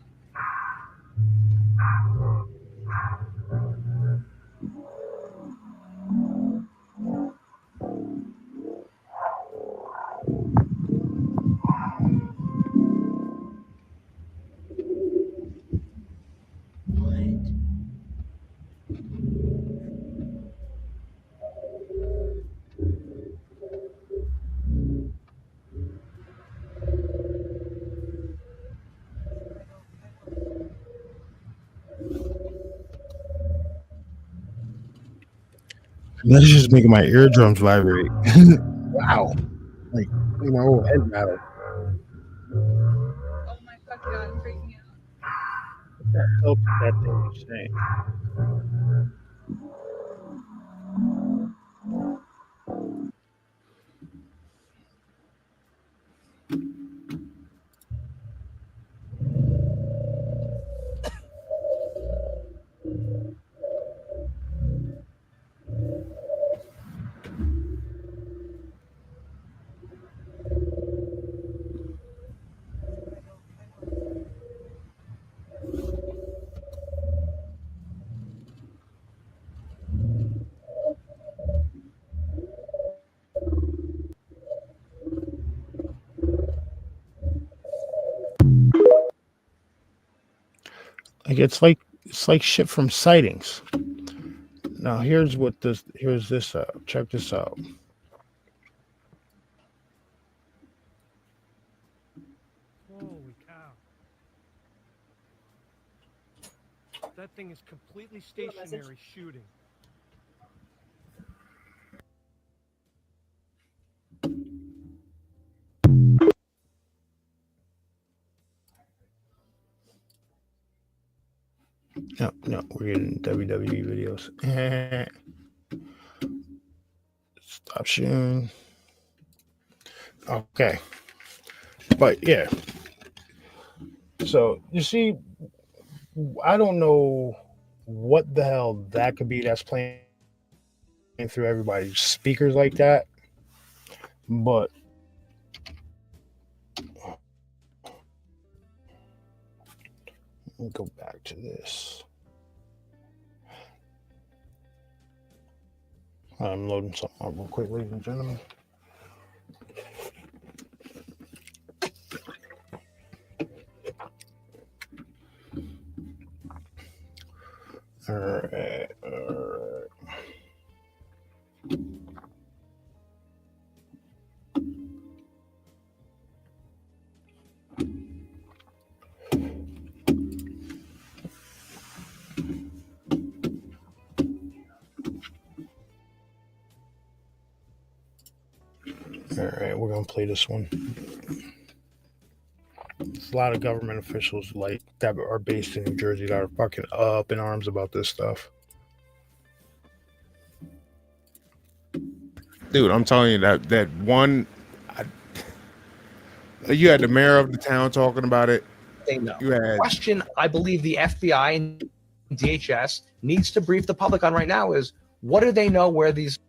That's just making my eardrums vibrate. Wow. Like, my whole head rattle. Oh my fucking god, I'm freaking out. What the hell did that thing be saying? Like, it's like shit from Sightings. Now here's this out. Check this out. Holy cow. That thing is completely stationary shooting. No, we're getting WWE videos. Stop sharing. Okay. But yeah. So you see, I don't know what the hell that could be that's playing through everybody's speakers like that. But let me go back to this. I'm loading something up real quick, ladies and gentlemen. All right. All right, we're gonna play this one. There's a lot of government officials like that are based in New Jersey that are fucking up in arms about this stuff. Dude, I'm telling you that one. You had the mayor of the town talking about it. They know. You had Question I believe the FBI and DHS needs to brief the public on right now is what do they know where these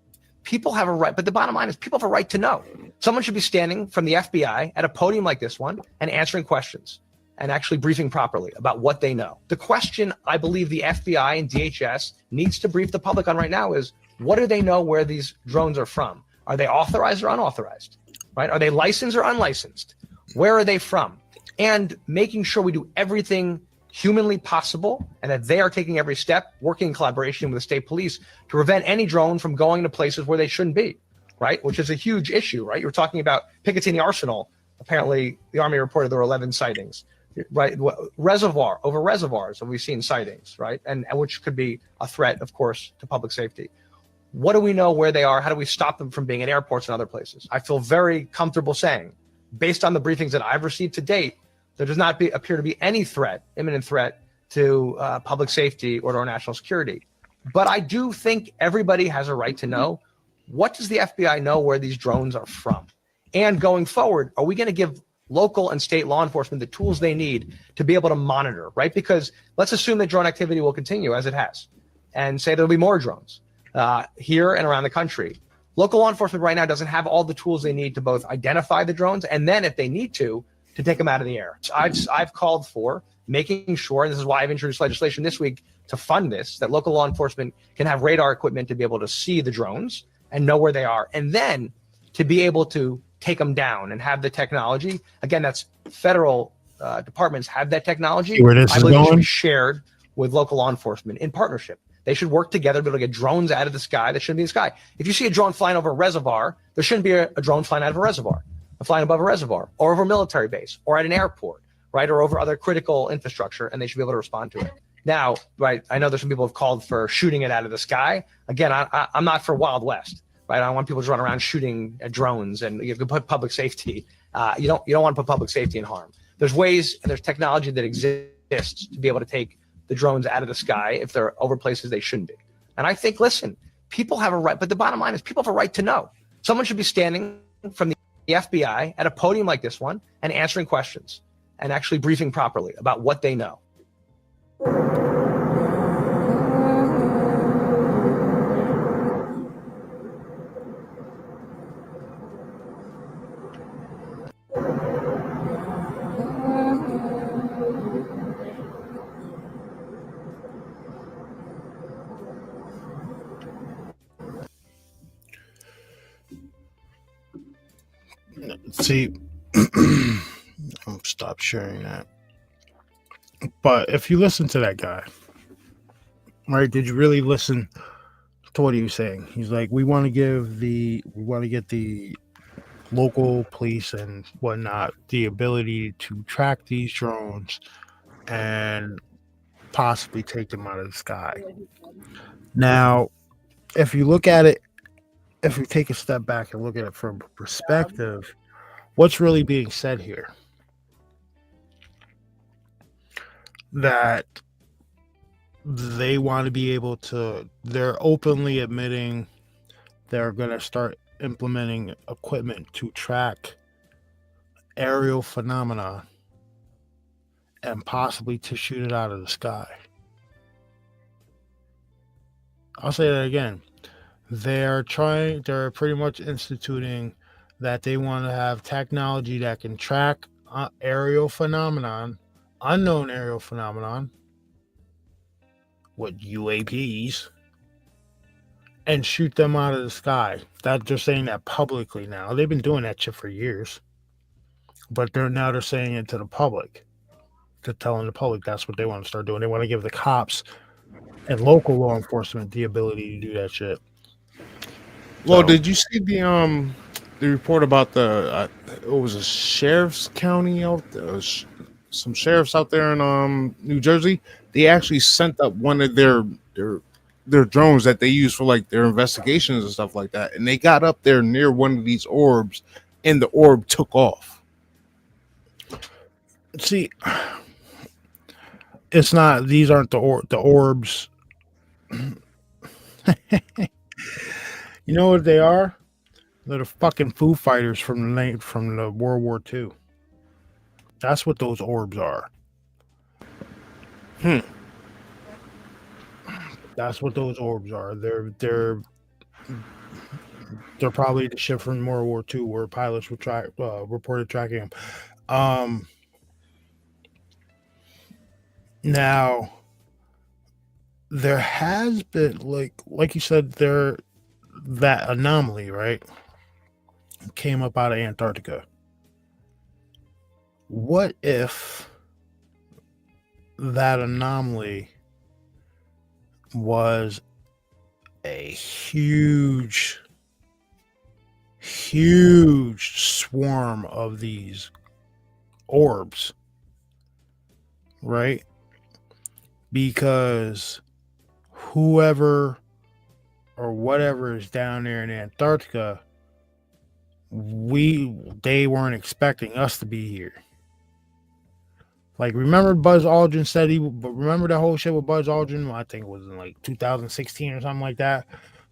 people have a right? But the bottom line is people have a right to know. Someone should be standing from the FBI at a podium like this one and answering questions and actually briefing properly about what they know. The question I believe the FBI and DHS needs to brief the public on right now is what do they know where these drones are from? Are they authorized or unauthorized? Right? Are they licensed or unlicensed? Where are they from? And making sure we do everything humanly possible and that they are taking every step, working in collaboration with the state police to prevent any drone from going to places where they shouldn't be, right? Which is a huge issue, right? You're talking about Picatinny Arsenal. Apparently, the Army reported there were 11 sightings, right? Reservoir, over reservoirs, have we seen sightings, right? And which could be a threat, of course, to public safety. What do we know where they are? How do we stop them from being at airports and other places? I feel very comfortable saying, based on the briefings that I've received to date, there does not appear to be any threat, imminent threat to public safety or to our national security. But I do think everybody has a right to know, what does the FBI know where these drones are from? And going forward, are we going to give local and state law enforcement the tools they need to be able to monitor, right? Because let's assume that drone activity will continue as it has and say there'll be more drones here and around the country. Local law enforcement right now doesn't have all the tools they need to both identify the drones and then, if they need to take them out of the air. So I've called for making sure, and this is why I've introduced legislation this week to fund this, that local law enforcement can have radar equipment to be able to see the drones and know where they are, and then to be able to take them down and have the technology. Again, that's federal departments have that technology. See where this I is believe it should going? be shared with local law enforcement in partnership. They should work together to be able to get drones out of the sky that shouldn't be in the sky. If you see a drone flying over a reservoir, there shouldn't be a drone flying out of a reservoir, flying above a reservoir, or over a military base, or at an airport, right, or over other critical infrastructure, and they should be able to respond to it. Now, right, I know there's some people who have called for shooting it out of the sky. Again, I'm not for Wild West, right? I don't want people to run around shooting at drones, and you can put public safety. You don't want to put public safety in harm. There's ways and there's technology that exists to be able to take the drones out of the sky if they're over places they shouldn't be. And I think, listen, people have a right, but the bottom line is people have a right to know. Someone should be standing from the FBI at a podium like this one and answering questions and actually briefing properly about what they know. See, I'll stop sharing that. But if you listen to that guy, right? Did you really listen to what he was saying? He's like, we want to get the local police and whatnot the ability to track these drones and possibly take them out of the sky. Now, if you look at it, if you take a step back and look at it from perspective, what's really being said here? That they want to be able to, they're openly admitting they're going to start implementing equipment to track aerial phenomena and possibly to shoot it out of the sky. I'll say that again. They're pretty much instituting that they want to have technology that can track aerial phenomenon, unknown aerial phenomenon, with UAPs, and shoot them out of the sky. That they're saying that publicly now. They've been doing that shit for years, but they're saying it to the public. They're telling the public that's what they want to start doing. They want to give the cops and local law enforcement the ability to do that shit. Well, did you see the report about it was a sheriff's county out there, some sheriffs out there in New Jersey? They actually sent up one of their drones that they use for like their investigations and stuff like that, and they got up there near one of these orbs, and the orb took off. See, it's not. These aren't the orbs. You know what they are? They're the fucking Foo Fighters from the World War II. That's what those orbs are. That's what those orbs are. They're probably the ship from World War II where pilots were reported tracking them. Now, there has been like you said, that anomaly, right? Came up out of Antarctica. What if that anomaly was a huge swarm of these orbs, right? Because whoever or whatever is down there in Antarctica, they weren't expecting us to be here. Like, remember Buzz Aldrin said remember the whole shit with Buzz Aldrin? Well, I think it was in like 2016 or something like that,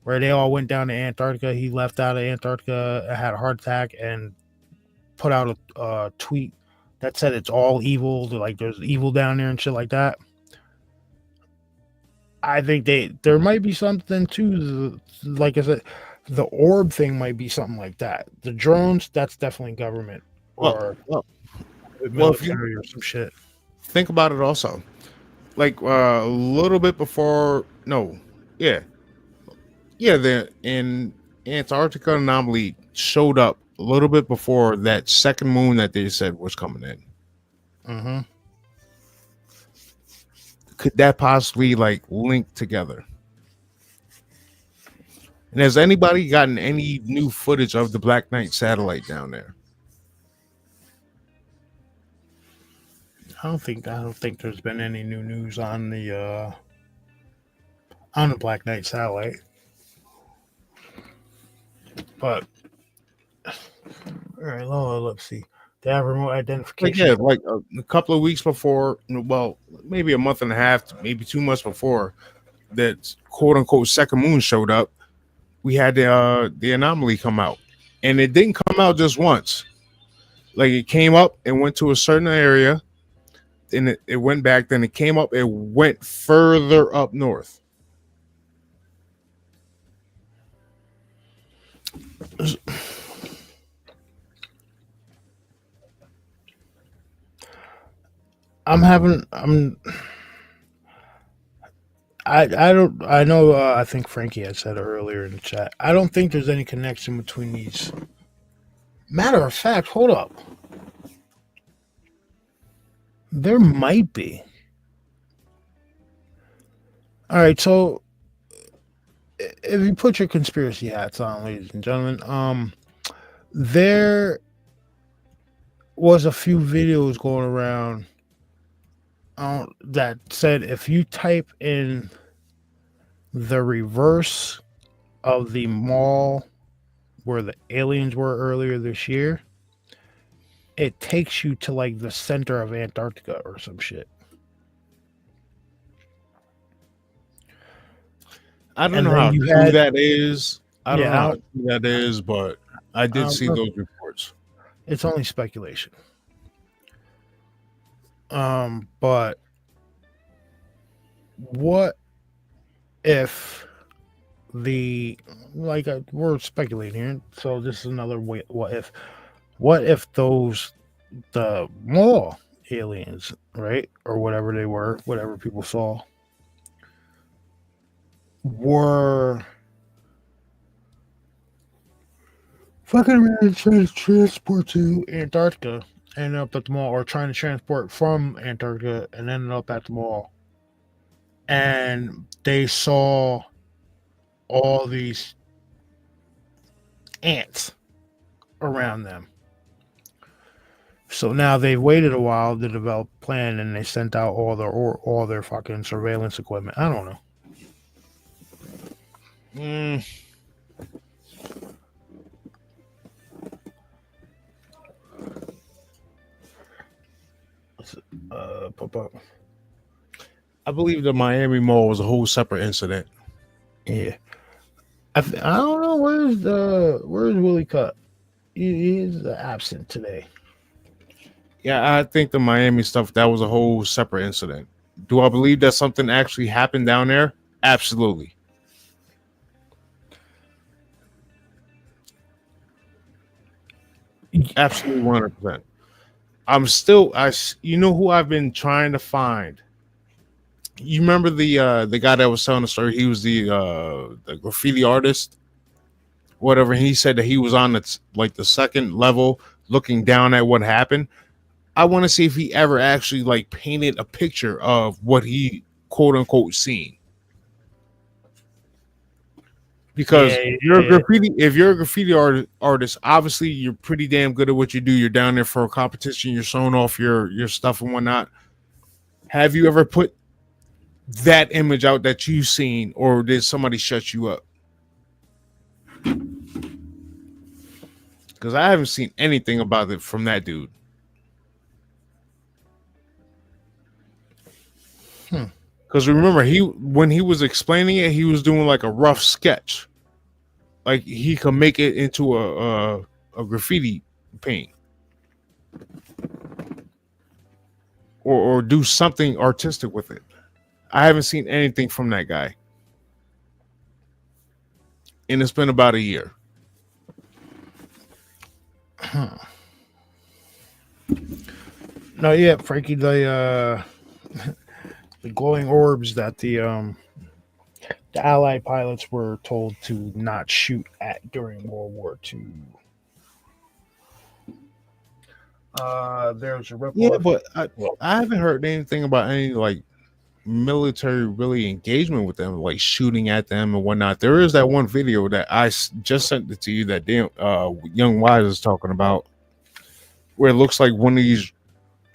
where they all went down to Antarctica. He left out of Antarctica, had a heart attack, and put out a tweet that said it's all evil. Like, there's evil down there and shit like that. I think there might be something to, like I said, the orb thing might be something like that. The drones, that's definitely government or military or some shit. Think about it also. Like a little bit before, the in Antarctica anomaly showed up a little bit before that second moon that they said was coming in. Mm-hmm. Could that possibly like link together? And has anybody gotten any new footage of the Black Knight satellite down there? I don't think there's been any new news on the Black Knight satellite. But all right, let's see. They have remote identification. Like a couple of weeks before, well, maybe a month and a half, maybe 2 months before that quote unquote second moon showed up, we had the anomaly come out, and it didn't come out just once. Like, it came up and went to a certain area, and it went back. Then it came up, it went further up north. I think Frankie had said it earlier in the chat. I don't think there's any connection between these. Matter of fact, hold up. There might be. All right, so if you put your conspiracy hats on, ladies and gentlemen, there was a few videos going around that said if you type in the reverse of the mall where the aliens were earlier this year, it takes you to like the center of Antarctica or some shit. I don't know how true that is. I don't know Yeah, how true that is, but I did see look, those reports. it's only speculation. But what if the we're speculating here, so this is another way. What if the mall aliens, right, or whatever they were, whatever people saw, were fucking around trying to transport to Antarctica, ended up at the mall, or trying to transport from Antarctica and ended up at the mall, and they saw all these ants around them. So now they've waited a while to develop a plan, and they sent out all their fucking surveillance equipment. I don't know. Pop up. I believe the Miami Mall was a whole separate incident. Yeah, I don't know where's Willie Cut. He is absent today. Yeah, I think the Miami stuff, that was a whole separate incident. Do I believe that something actually happened down there? Absolutely. Absolutely 100%. You know who I've been trying to find? You remember the guy that was telling the story? He was the graffiti artist, whatever. He said that he was on the second level looking down at what happened. I want to see if he ever actually like painted a picture of what he quote unquote seen. Because if you're a graffiti artist, obviously you're pretty damn good at what you do. You're down there for a competition. You're showing off your stuff and whatnot. Have you ever put that image out that you've seen, or did somebody shut you up? Because I haven't seen anything about it from that dude. Because remember, when he was explaining it, he was doing like a rough sketch, like he could make it into a graffiti paint, or do something artistic with it. I haven't seen anything from that guy, and it's been about a year. No, yeah, Frankie, the glowing orbs that the Allied pilots were told to not shoot at during World War II. There's a ripple. Yeah, but I haven't heard anything about any like military really engagement with them, like shooting at them and whatnot. There is that one video that I just sent it to you that Young Wise is talking about, where it looks like one of these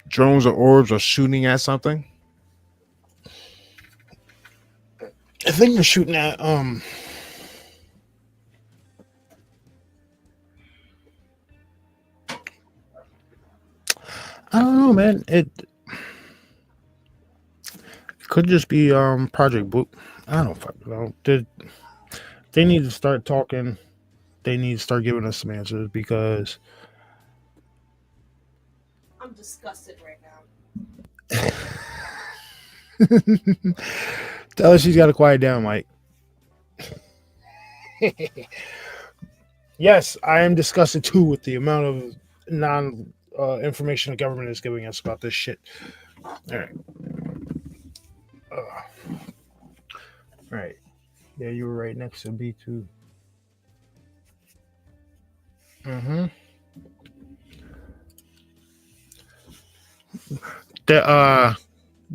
drones or orbs are shooting at something. I think they're shooting at I don't know, man. It could just be Project Blue. I don't fucking know. They need to start talking. They need to start giving us some answers, because I'm disgusted right now. tell her she's got to quiet down, Mike. Yes, I am disgusted too with the amount of information the government is giving us about this shit. All right. All right. Yeah, you were right next to B2.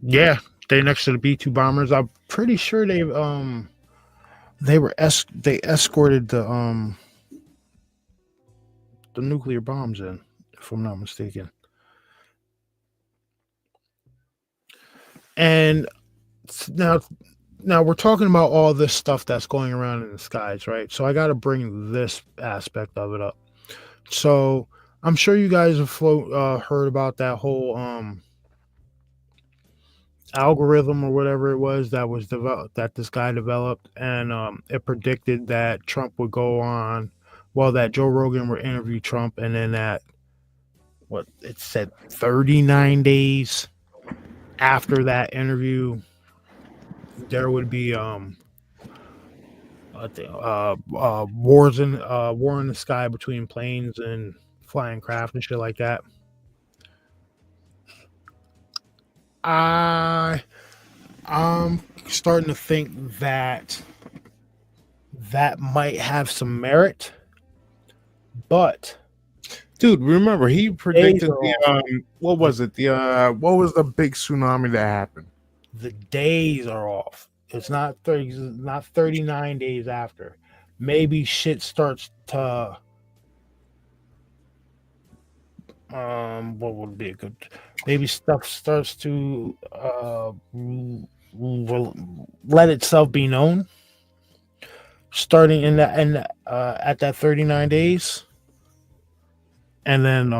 Yeah, they next to the B2 bombers. I'm pretty sure they escorted the nuclear bombs in, if I'm not mistaken. And now we're talking about all this stuff that's going around in the skies, right? So I got to bring this aspect of it up. So I'm sure you guys have heard about that whole algorithm or whatever it was that was developed, that this guy developed, and it predicted that Trump would go on, well, that Joe Rogan would interview Trump, and then that what it said 39 days after that interview, there would be war in the sky between planes and flying craft and shit like that. I'm starting to think that that might have some merit, but Dude, remember he predicted are off. what was it? What was the big tsunami that happened? The days are off. It's not 30, not 39 days after. Maybe shit starts to what would be a good, maybe stuff starts to let itself be known starting in that and at that 39 days, and then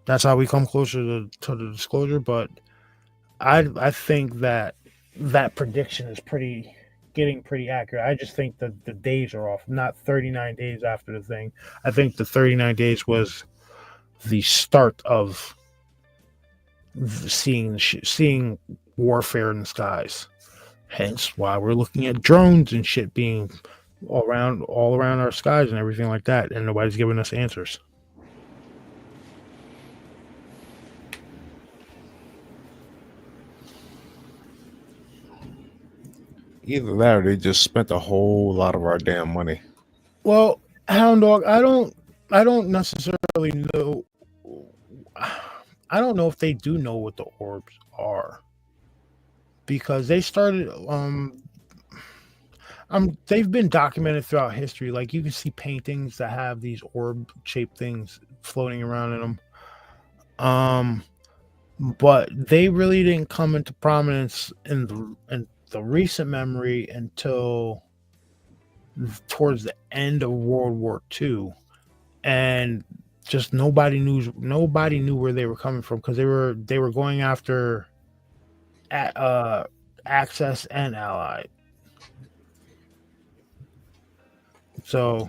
that's how we come closer to the disclosure. But I think that that prediction is getting pretty accurate. I just think that the days are off, not 39 days after the thing. I think the 39 days was the start of seeing warfare in the skies. Hence why we're looking at drones and shit being all around our skies and everything like that, and nobody's giving us answers. Either that or they just spent a whole lot of our damn money. Well, Hound Dog, I don't necessarily know. I don't know if they do know what the orbs are, because they started they've been documented throughout history. Like, you can see paintings that have these orb shaped things floating around in them. But they really didn't come into prominence in the recent memory until towards the end of World War II, and just nobody knew where they were coming from, because they were going after Axis and Allied. So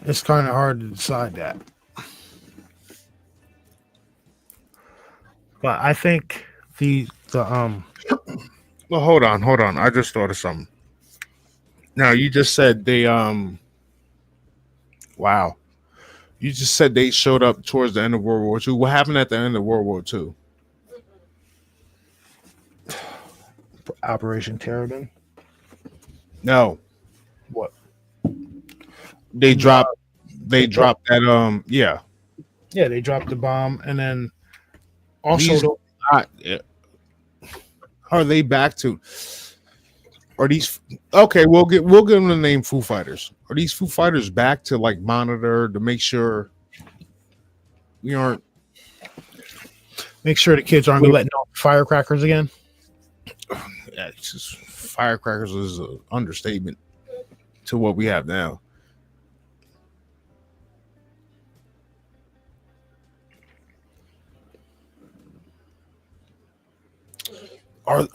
it's kind of hard to decide that. But I think the Well, hold on. I just thought of something. Now you just said they wow. You just said they showed up towards the end of World War II. What happened at the end of World War II? Operation Terrorman. No. What? They dropped that yeah. Yeah, they dropped the bomb, and then also are they back to? Are these okay? We'll give them the name Foo Fighters. Are these Foo Fighters back to like monitor to make sure we aren't? Make sure the kids aren't letting off firecrackers again. Yeah, it's just, firecrackers is an understatement to what we have now. Are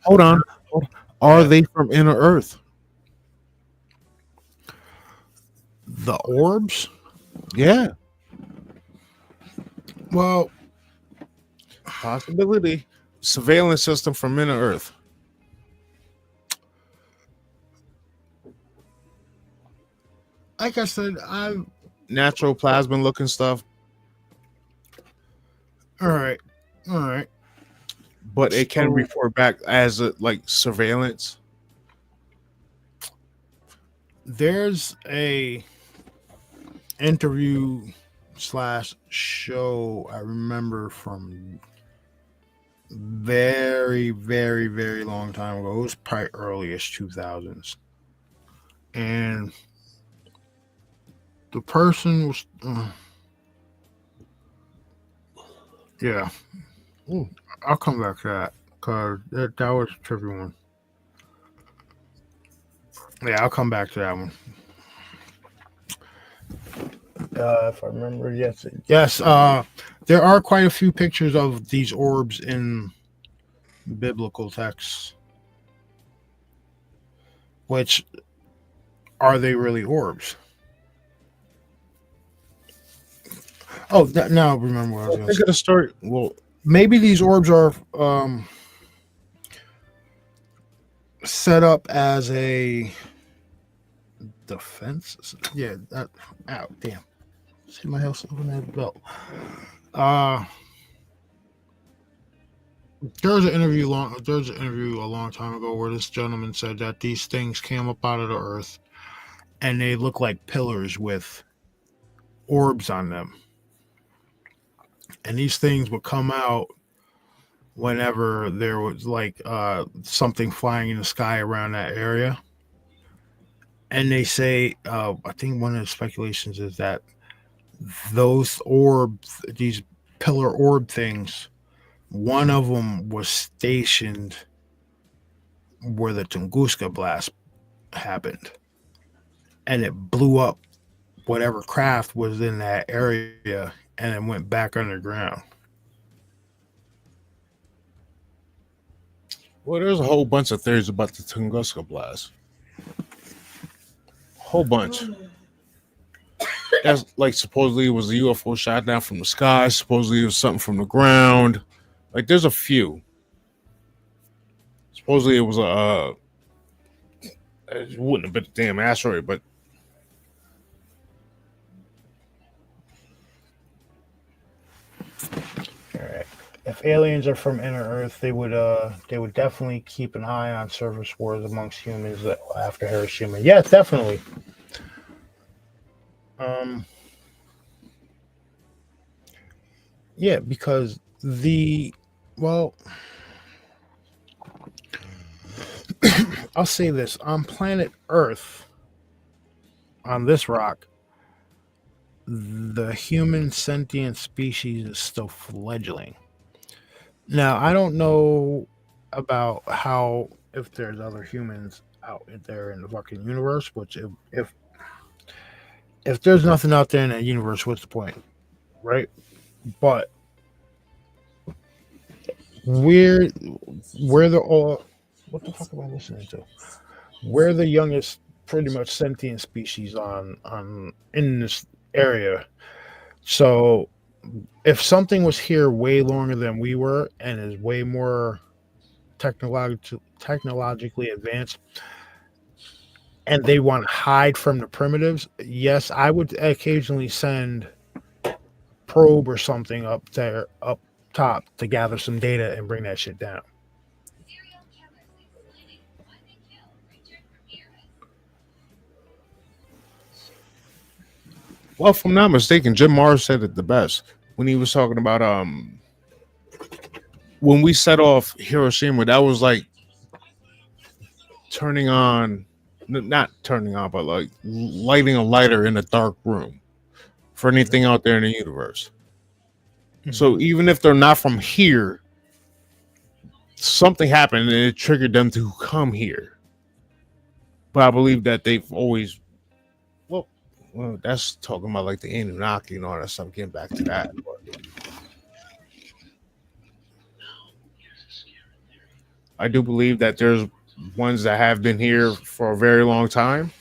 hold on. Are they from Inner Earth? The orbs? Yeah. Well, possibility. Surveillance system from Inner Earth. Like I said, natural plasma looking stuff. All right. But it can report back as like surveillance. There's a interview / show I remember from very, very, very long time ago. It was probably earliest 2000s, and the person was yeah. I'll come back to that, because that was a tricky one. Yeah, I'll come back to that one. If I remember, yes. There are quite a few pictures of these orbs in biblical texts. Which, are they really orbs? Oh, now I remember what I was going to say. Think of the story. Well, maybe these orbs are set up as a defense. Yeah. Ow, damn. See my house over that belt. There's an interview a long time ago where this gentleman said that these things came up out of the earth and they look like pillars with orbs on them. And these things would come out whenever there was like something flying in the sky around that area. And they say, I think one of the speculations is that those orbs, these pillar orb things, one of them was stationed where the Tunguska blast happened. And it blew up whatever craft was in that area and it went back underground. Well, there's a whole bunch of theories about the Tunguska blast. Whole bunch. That's like supposedly it was a UFO shot down from the sky. Supposedly it was something from the ground. Like there's a few. Supposedly it was it wouldn't have been a damn asteroid, but All right. If aliens are from inner Earth, they would definitely keep an eye on surface wars amongst humans after Hiroshima. Yeah, definitely. Yeah, because I'll say this. On planet Earth, on this rock, the human sentient species is still fledgling. Now, I don't know about if there's other humans out there in the fucking universe, which if there's nothing out there in that universe, what's the point? Right? But we're the all what the fuck am I listening to? We're the youngest pretty much sentient species on in this area. So if something was here way longer than we were and is way more technologically advanced and they want to hide from the primitives, yes, I would occasionally send probe or something up top to gather some data and bring that shit down. well, if I'm not mistaken, Jim Mars said it the best when he was talking about when we set off Hiroshima. That was like turning on, not turning on, but like lighting a lighter in a dark room for anything out there in the universe. Mm-hmm. So even if they're not from here, something happened and it triggered them to come here. But I believe that they've always, well, that's talking about like the Anunnaki and all that stuff. Getting back to that. But I do believe that there's ones that have been here for a very long time.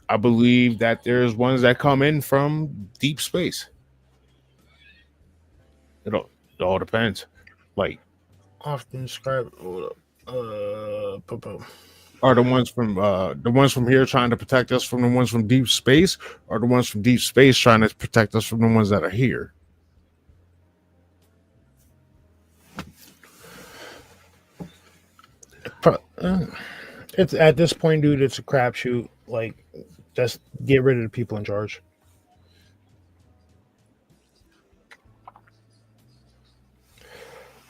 I believe that there's ones that come in from deep space. It all depends. Like often described. Are the ones from here trying to protect us from the ones from deep space, or the ones from deep space trying to protect us from the ones that are here? It's at this point, dude. It's a crapshoot. Like, just get rid of the people in charge.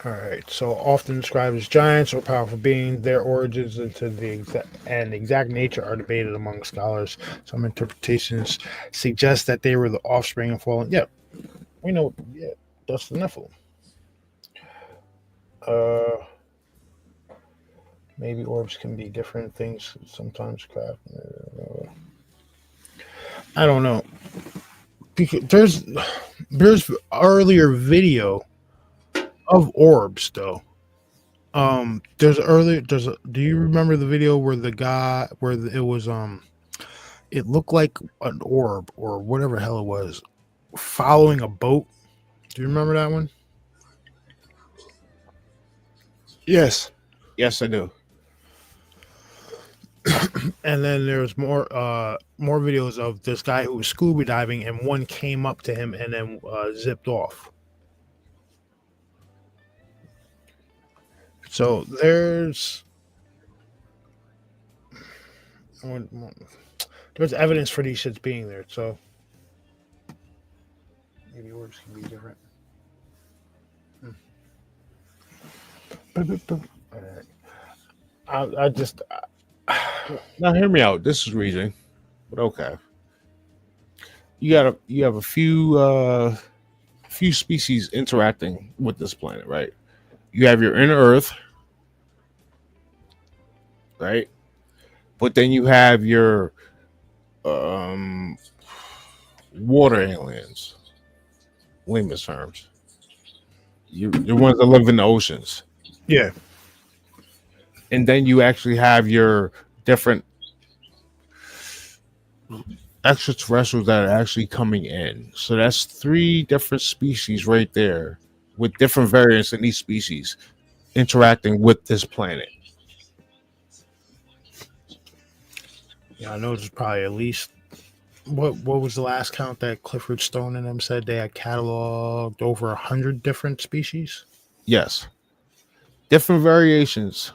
All right. So often described as giants or powerful beings, their origins into the exact nature are debated among scholars. Some interpretations suggest that they were the offspring of fallen. Yeah, we know. Yeah, that's the Nephilim. Maybe orbs can be different things. Sometimes craft. I don't know. because there's earlier video of orbs though. Do you remember the video where it was it looked like an orb or whatever the hell it was following a boat? Do you remember that one? Yes, I do. And then there's more videos of this guy who was scuba diving, and one came up to him and then zipped off. So there's evidence for these shits being there. So maybe words can be different. I just now hear me out. This is reasoning, but okay. You have a few species interacting with this planet, right? You have your inner Earth, right? But then you have your water aliens, layman's terms. You're ones that live in the oceans. Yeah. And then you actually have your different extraterrestrials that are actually coming in. So that's 3 different species right there with different variants in each species interacting with this planet. Yeah, I know there's probably at least what was the last count that Clifford Stone and them said they had cataloged over 100 different species? Yes. Different variations.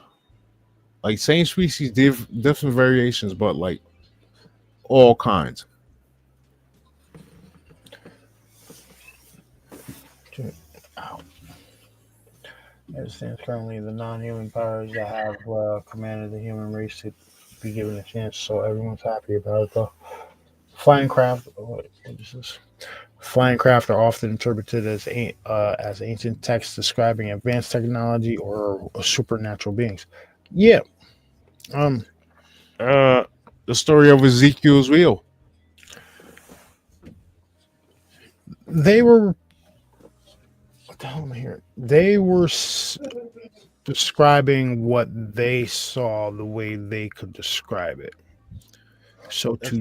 Like same species, different variations, but like all kinds. Ow. As it stands currently, the non-human powers that have commanded the human race to be given a chance, so everyone's happy about it though. Flying craft, what is this? Flying craft are often interpreted as ancient texts describing advanced technology or supernatural beings. Yeah. The story of Ezekiel's wheel. They were. What the hell am I hearing? They were describing what they saw the way they could describe it. So to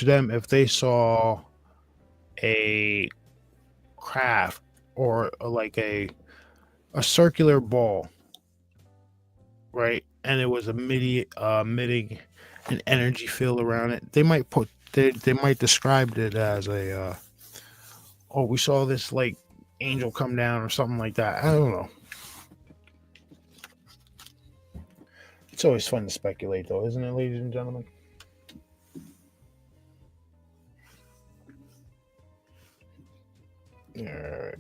them, if they saw a craft or like a circular ball, right, and it was emitting an energy field around it, they might describe it as a we saw this like angel come down or something like that. I don't know. It's always fun to speculate, though, isn't it, ladies and gentlemen? All right.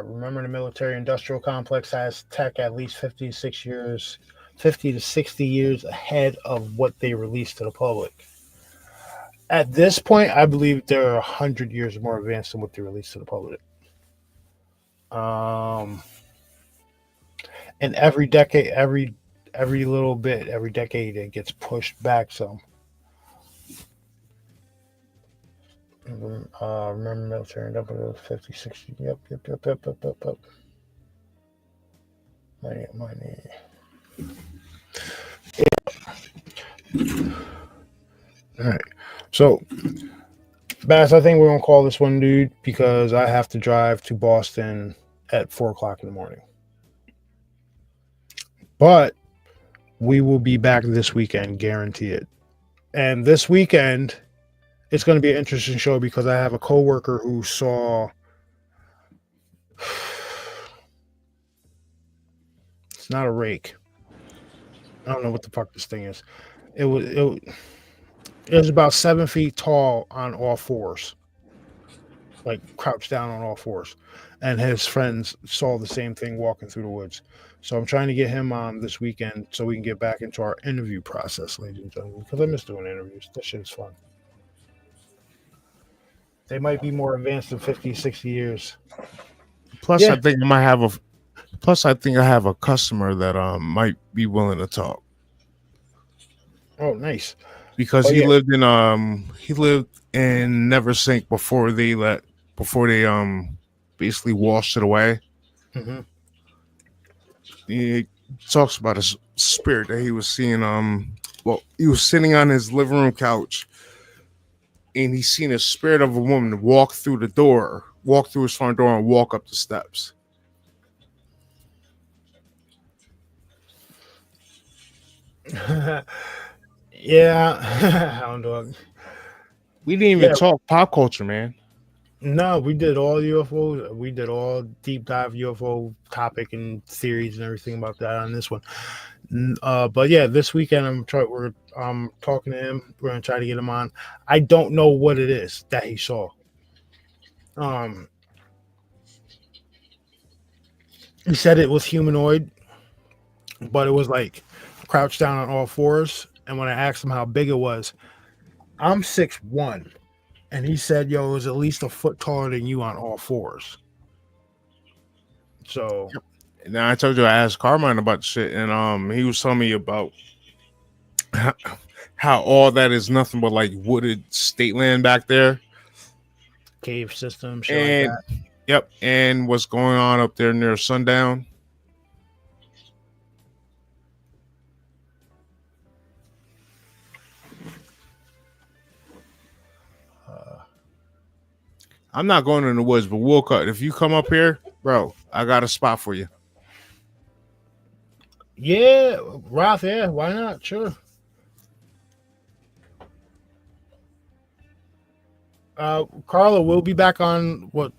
Remember, the military-industrial complex has tech at least 50 to 60 years ahead of what they release to the public. At this point, I believe they're 100 years more advanced than what they release to the public. And every decade, every little bit, every decade, it gets pushed back some. Remember military and up to 50, 60. Yep. Money. Yeah. All right. So, Bass, I think we're going to call this one, dude, because I have to drive to Boston at 4 o'clock in the morning. But we will be back this weekend, guarantee it. And this weekend, it's going to be an interesting show because I have a coworker who saw. It's not a rake. I don't know what the fuck this thing is. It was about 7 feet tall on all fours, like crouched down on all fours. And his friends saw the same thing walking through the woods. So I'm trying to get him on this weekend so we can get back into our interview process, ladies and gentlemen, because I miss doing interviews. That shit is fun. They might be more advanced than 50, 60 years. Plus, yeah. I think I have a customer that might be willing to talk. Oh, nice. Because Oh, he yeah. lived in Neversink before they basically washed it away. Mm-hmm. He talks about his spirit that he was seeing. Well, he was sitting on his living room couch, and he seen a spirit of a woman walk through his front door, and walk up the steps. Yeah, hound dog. We didn't even Yeah. talk pop culture, man. No, we did all UFOs. We did all deep dive UFO topic and theories and everything about that on this one. But yeah, this weekend we're talking to him. We're gonna try to get him on. I don't know what it is that he saw. He said it was humanoid, but it was like crouched down on all fours. And when I asked him how big it was, I'm 6'1", and he said, "Yo, it was at least a foot taller than you on all fours." So, now I told you I asked Carmine about shit, and he was telling me about how all that is nothing but like wooded state land back there, cave system, shit and like that. yep, and what's going on up there near sundown. I'm not going in the woods, but we'll cut. If you come up here, bro, I got a spot for you. Yeah, Roth. Yeah, why not? Sure. Carla will be back on what?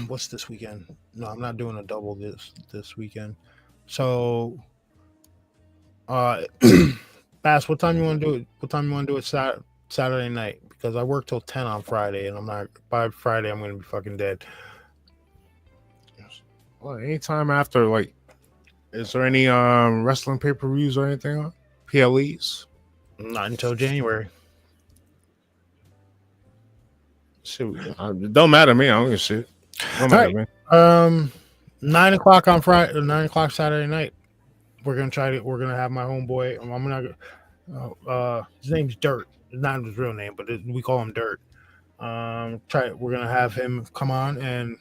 What's this weekend? No, I'm not doing a double this weekend. So, Bass, what time you want to do it? What time you want to do it Saturday night? Because I work till 10 on Friday, and I'm not by Friday. I'm going to be fucking dead. Well, anytime after, like, is there any wrestling pay-per-views or anything on PLEs? Not until January. Shit, it don't matter to me. I don't give a shit. Don't matter, All right. Man. 9 o'clock on Friday. 9 o'clock Saturday night. We're gonna have my homeboy. I'm gonna. His name's Dirt. It's not his real name, but we call him Dirt. We're gonna have him come on and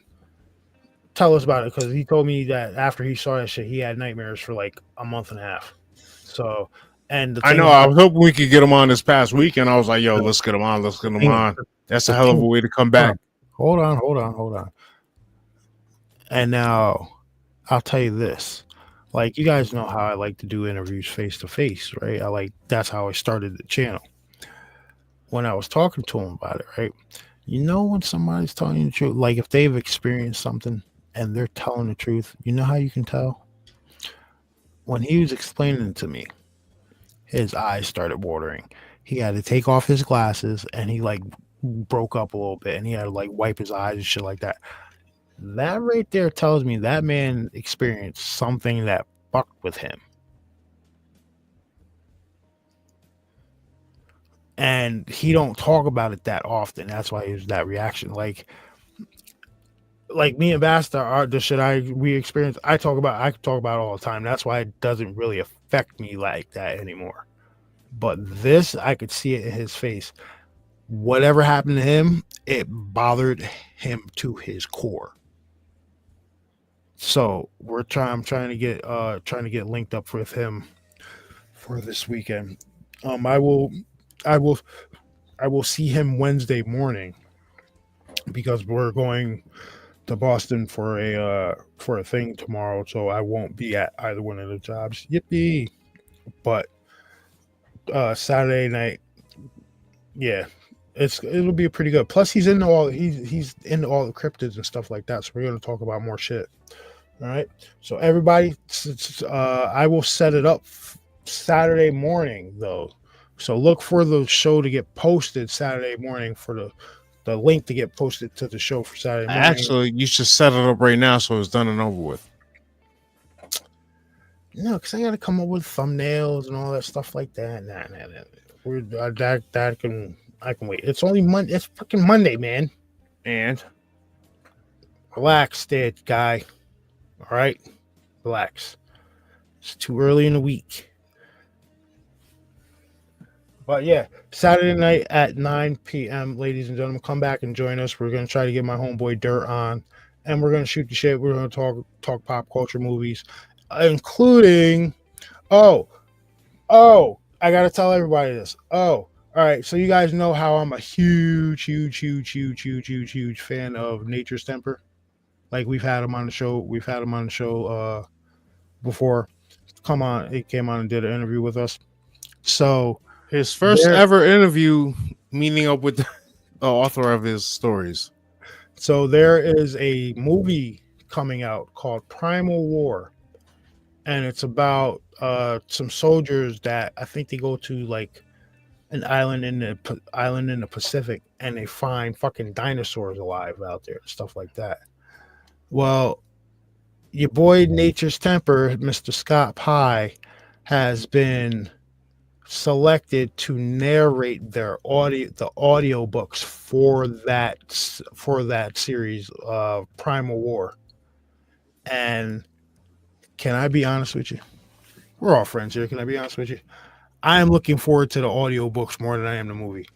tell us about it, because he told me that after he saw that shit, he had nightmares for like a month and a half. So, and I know. I was hoping we could get him on this past weekend. I was like, "Yo, let's get him on. Let's get him on." That's a hell of a way to come back. Hold on. And now, I'll tell you this. Like, you guys know how I like to do interviews face to face, right? That's how I started the channel. When I was talking to him about it, right? You know, when somebody's telling you the truth, like if they've experienced something and they're telling the truth, you know how you can tell? When he was explaining it to me, his eyes started watering. He had to take off his glasses, and he like broke up a little bit, and he had to like wipe his eyes and shit like that. That right there tells me that man experienced something that fucked with him. And he don't talk about it that often. That's why he was that reaction. Like me and Basta are the shit we experience. I talk about it all the time. That's why it doesn't really affect me like that anymore. But this, I could see it in his face. Whatever happened to him, it bothered him to his core. So I'm trying to get linked up with him for this weekend. I will see him Wednesday morning, because we're going to Boston for a thing tomorrow, so I won't be at either one of the jobs. Yippee! But Saturday night, yeah, it'll be pretty good. Plus, he's into all the cryptids and stuff like that, so we're gonna talk about more shit. All right, so everybody, I will set it up Saturday morning though, so look for the show to get posted Saturday morning, for the link to get posted to the show for Saturday morning. Actually, you should set it up right now so it's done and over with. No, because I got to come up with thumbnails and all that stuff like that. Nah. I can wait. It's only Monday. It's fucking Monday, man. And relax, dead guy. All right, relax. It's too early in the week. But yeah, Saturday night at 9 p.m., ladies and gentlemen, come back and join us. We're gonna try to get my homeboy Dirt on, and we're gonna shoot the shit. We're gonna talk pop culture movies, including I gotta tell everybody this. All right. So you guys know how I'm a huge fan of Nature's Temper. Like we've had him on the show. Before. He came on and did an interview with us. So his first ever interview, meeting up with the author of his stories. So there is a movie coming out called Primal War, and it's about some soldiers that I think they go to like an island in the Pacific, and they find fucking dinosaurs alive out there, stuff like that. Well, your boy Nature's Temper, Mr. Scott Pye, has been selected to narrate the audio books for that series, Primal War. And can I be honest with you? We're all friends here. Can I be honest with you? I am looking forward to the audiobooks more than I am the movie.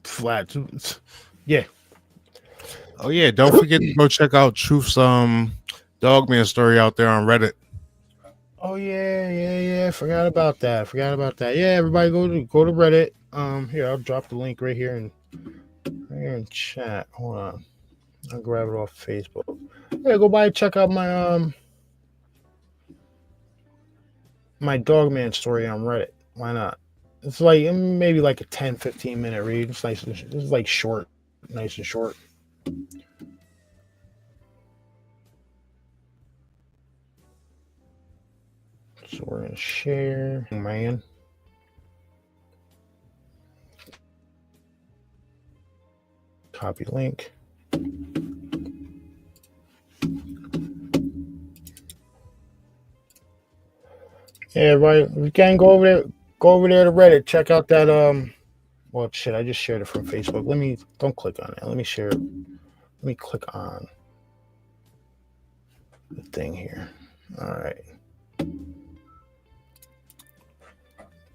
Flat. Yeah. Oh yeah, don't forget to go check out Truth's Dogman story out there on Reddit. Oh yeah. Forgot about that. Yeah, everybody go to Reddit. Here, I'll drop the link right here in chat. Hold on. I'll grab it off Facebook. Yeah, go by and check out my my Dogman story on Reddit. Why not? It's like maybe like a 10-15 minute read. It's nice. It's like short, nice and short. So we're gonna share, man. Copy link. Yeah, everybody, if you can go over there to Reddit. Check out that well shit, I just shared it from Facebook. Don't click on it. Let me share it. Let me click on the thing here. All right.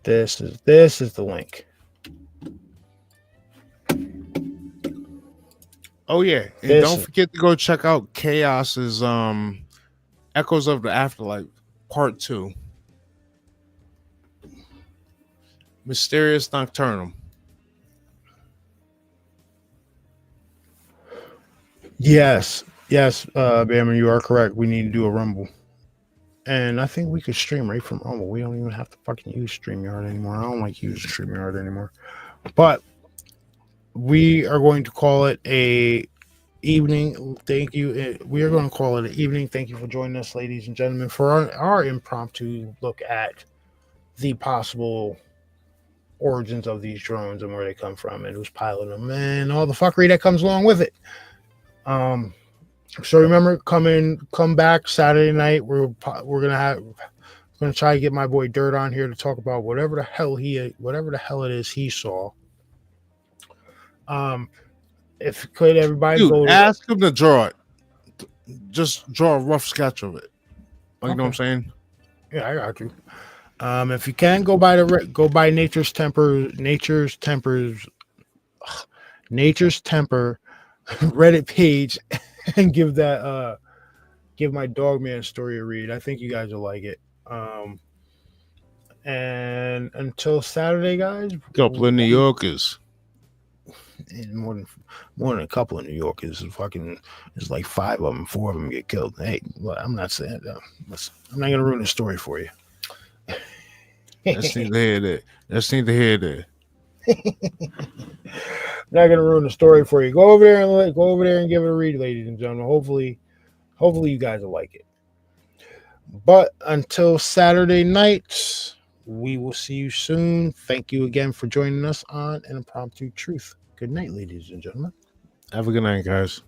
This is the link. Oh yeah, and don't forget to go check out Chaos's Echoes of the Afterlife Part 2. Mysterious Nocturnal. Yes, Bammer, you are correct. We need to do a Rumble. And I think we could stream right from Rumble. We don't even have to fucking use StreamYard anymore. I don't like using StreamYard anymore. But we are going to call it a evening. Thank you. We are going to call it an evening. Thank you for joining us, ladies and gentlemen, for our impromptu look at the possible origins of these drones and where they come from and who's piloting them and all the fuckery that comes along with it. So remember, come back Saturday night. We're gonna try to get my boy Dirt on here to talk about whatever the hell it is he saw. If could everybody Dude, go ask him to draw it. Just draw a rough sketch of it. Like, you know what I'm saying? Yeah, I got you. If you can go by Nature's Temper Reddit page and give my Dogman story a read. I think you guys will like it. And until Saturday, guys, couple of New Yorkers. And more than a couple of New Yorkers. It's like 5 of them, 4 of them get killed. Hey, well, I'm not saying that. I'm not gonna ruin the story for you. That's neither here nor there. Not gonna ruin the story for you. Go over there and give it a read, ladies and gentlemen. Hopefully you guys will like it. But until Saturday night, we will see you soon. Thank you again for joining us on Impromptu Truth. Good night, ladies and gentlemen. Have a good night, guys.